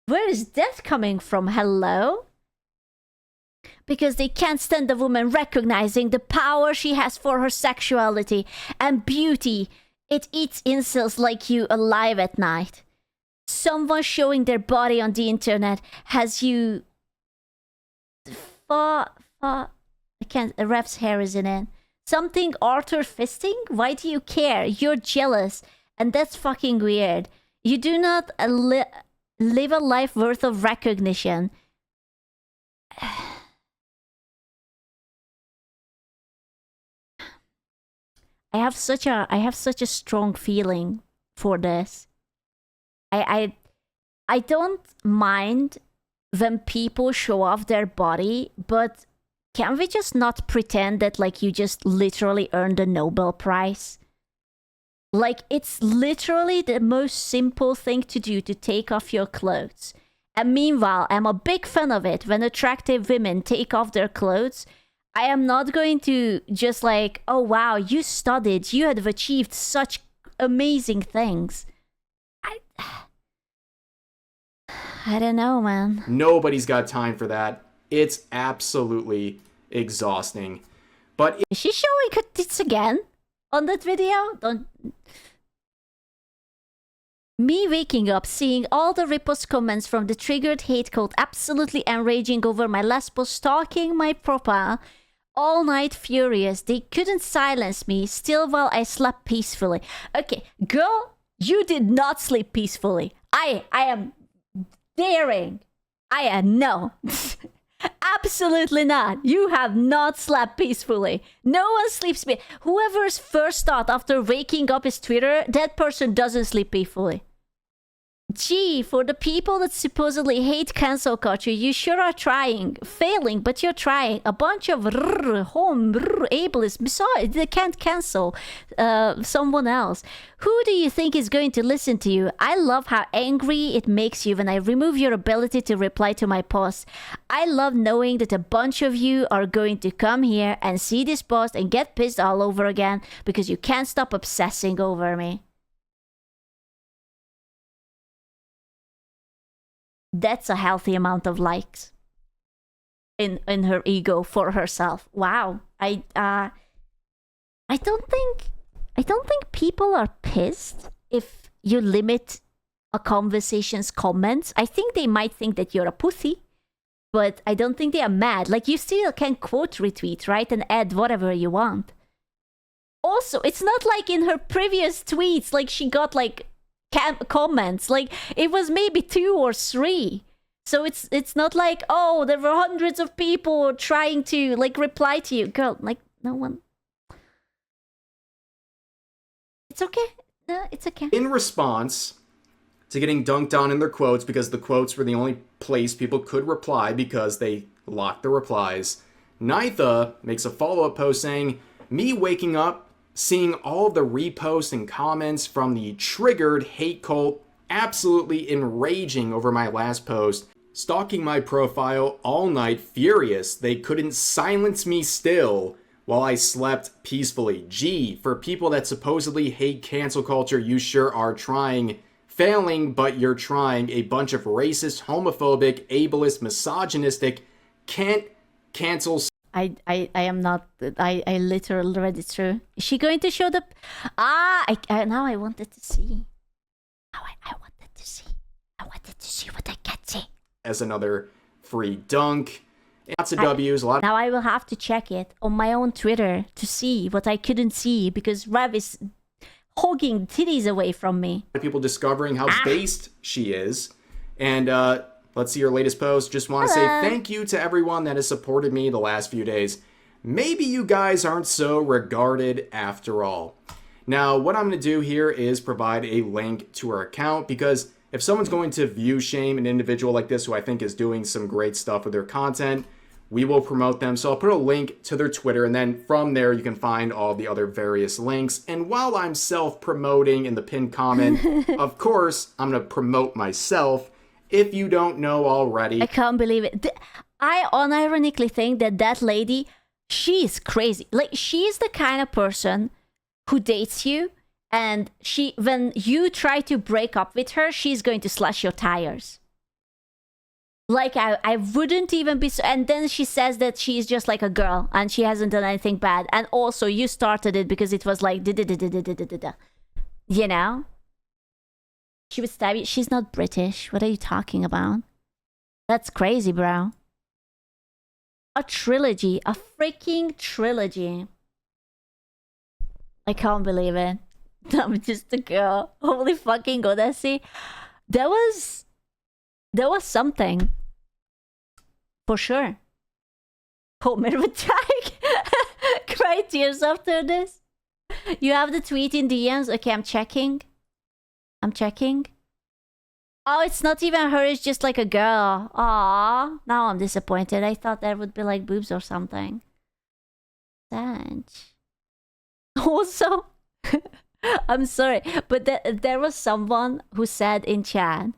Where is that coming from? Hello? Because they can't stand the woman recognizing the power she has for her sexuality and beauty. It eats incels like you alive at night. Someone showing their body on the internet has you... I can't, a ref's hair is in. Something Arthur fisting? Why do you care? You're jealous. And that's fucking weird. You do not live a life worth of recognition. I have such a strong feeling for this. I don't mind when people show off their body, but can we just not pretend that like you just literally earned a Nobel Prize? Like, it's literally the most simple thing to do to take off your clothes. And meanwhile, I'm a big fan of it when attractive women take off their clothes. I am not going to just like, oh wow, you studied, you have achieved such amazing things. I don't know, man. Nobody's got time for that. It's absolutely exhausting. But is she showing her tits again on that video? Me waking up, seeing all the riposte comments from the triggered hate cult absolutely enraging over my lesbo stalking my profile all night furious. They couldn't silence me still while I slept peacefully. Okay, girl, you did not sleep peacefully. I am daring. No. Absolutely not. You have not slept peacefully. No one sleeps peacefully. Whoever's first thought after waking up is Twitter, that person doesn't sleep peacefully. Gee, for the people that supposedly hate cancel culture, you sure are trying. Failing, but you're trying. A bunch of ableist, besides, they can't cancel someone else. Who do you think is going to listen to you? I love how angry it makes you when I remove your ability to reply to my posts. I love knowing that a bunch of you are going to come here and see this post and get pissed all over again because you can't stop obsessing over me. That's a healthy amount of likes in her ego for herself. Wow. I don't think people are pissed if you limit a conversation's comments. I think they might think that you're a pussy, but I don't think they are mad. Like, you still can quote retweet, right, and add whatever you want. also, it's not like in her previous tweets, like she got like comments. Like it was maybe 2 or 3. So it's not like, oh, there were hundreds of people trying to like reply to you. Girl, like no one. It's okay. No, it's okay. In response to getting dunked on in their quotes, because the quotes were the only place people could reply because they locked the replies, Nitha makes a follow-up post saying, me waking up, seeing all the reposts and comments from the triggered hate cult, absolutely enraging over my last post, stalking my profile all night, furious they couldn't silence me still while I slept peacefully. Gee, for people that supposedly hate cancel culture, you sure are trying. Failing, but you're trying. A bunch of racist, homophobic, ableist, misogynistic, can't cancel. I am not. I literally read it through. Is she going to show the? Now I wanted to see. Now I wanted to see. I wanted to see what I can see. As another free dunk. Lots of W's. A lot. Now I will have to check it on my own Twitter to see what I couldn't see because Rev is hogging titties away from me. People discovering how based she is. And let's see her latest post. Just want to say thank you to everyone that has supported me the last few days. Maybe you guys aren't so regarded after all. Now, what I'm going to do here is provide a link to her account because if someone's going to view shame an individual like this who I think is doing some great stuff with their content, we will promote them. So I'll put a link to their Twitter, and then from there you can find all the other various links. And while I'm self-promoting in the pinned comment, of course, I'm going to promote myself if you don't know already. I can't believe it. I unironically think that lady, she's crazy. Like, she's the kind of person who dates you, and when you try to break up with her, she's going to slash your tires. Like, I wouldn't even be so... And then she says that she's just like a girl and she hasn't done anything bad. And also, you started it because it was like... You know? She would stab you. She's not British. What are you talking about? That's crazy, bro. A trilogy. A freaking trilogy. I can't believe it. I'm just a girl. Holy fucking Odyssey. There was something. For sure. Homer would tag. Cry tears after this. You have the tweet in DMs. Okay, I'm checking. Oh, it's not even her. It's just like a girl. Aww. Now I'm disappointed. I thought there would be like boobs or something. Sad. Also, I'm sorry, but there was someone who said in chat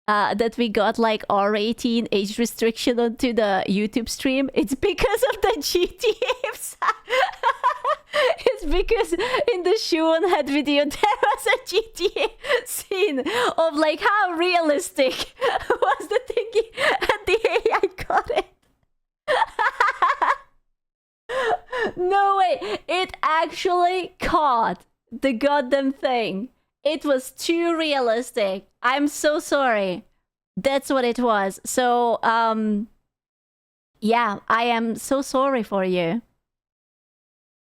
that we got like R18 age restriction onto the YouTube stream. It's because of the GTA. It's because in the Shoe on Head video there was a GTA scene of like how realistic was the thingy, and the AI got it. No way, it actually caught the goddamn thing. It was too realistic. I'm so sorry. That's what it was. So, yeah, I am so sorry for you.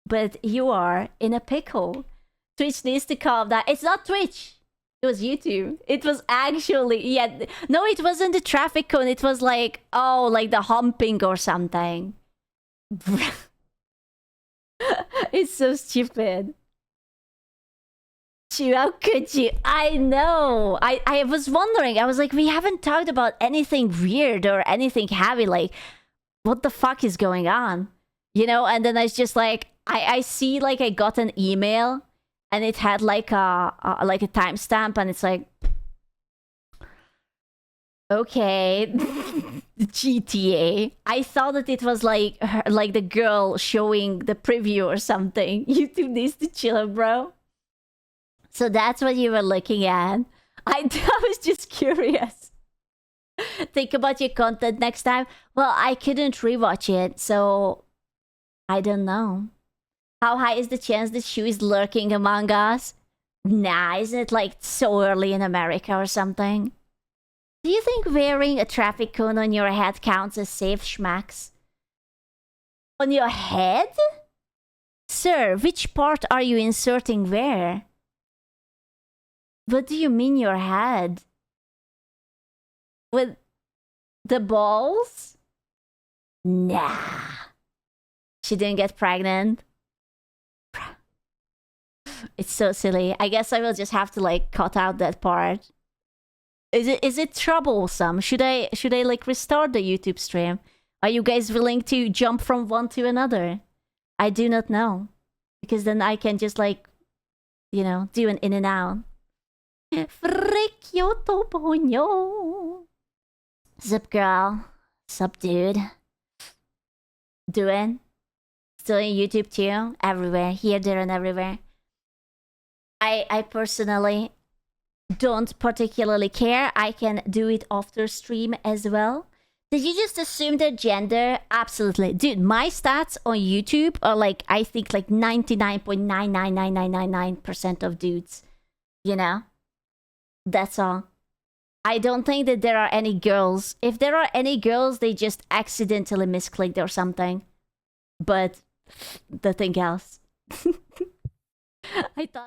But you are in a pickle. Twitch needs to calm down. It's not Twitch. It was YouTube. It was actually, yeah. No, it wasn't the traffic cone. It was like, oh, like the humping or something. It's so stupid. How could you? I know. I was wondering. I was like, we haven't talked about anything weird or anything heavy. Like, what the fuck is going on? You know? And then I was just like, I see like I got an email and it had like a timestamp, and it's like, okay, GTA. I thought that it was like her, like the girl showing the preview or something. YouTube needs to chill, bro. So that's what you were looking at. I was just curious. Think about your content next time. Well, I couldn't rewatch it, so I don't know. How high is the chance that Shu is lurking among us? Nah, isn't it like so early in America or something? Do you think wearing a traffic cone on your head counts as safe schmacks? On your head? Sir, which part are you inserting where? What do you mean your head? With the balls? Nah. She didn't get pregnant. It's so silly. I guess I will just have to like cut out that part. Is it troublesome? Should I like restart the YouTube stream? Are you guys willing to jump from one to another? I do not know. Because then I can just like, you know, do an in and out. Fricchio toponyo. Sup girl. Sup dude. Doing? Still in YouTube too? Everywhere. Here, there, and everywhere. I personally don't particularly care. I can do it after stream as well. Did you just assume their gender? Absolutely. Dude, my stats on YouTube are like, I think like 99.999999% of dudes. You know? That's all. I don't think that there are any girls. If there are any girls, they just accidentally misclicked or something. But nothing else. I thought...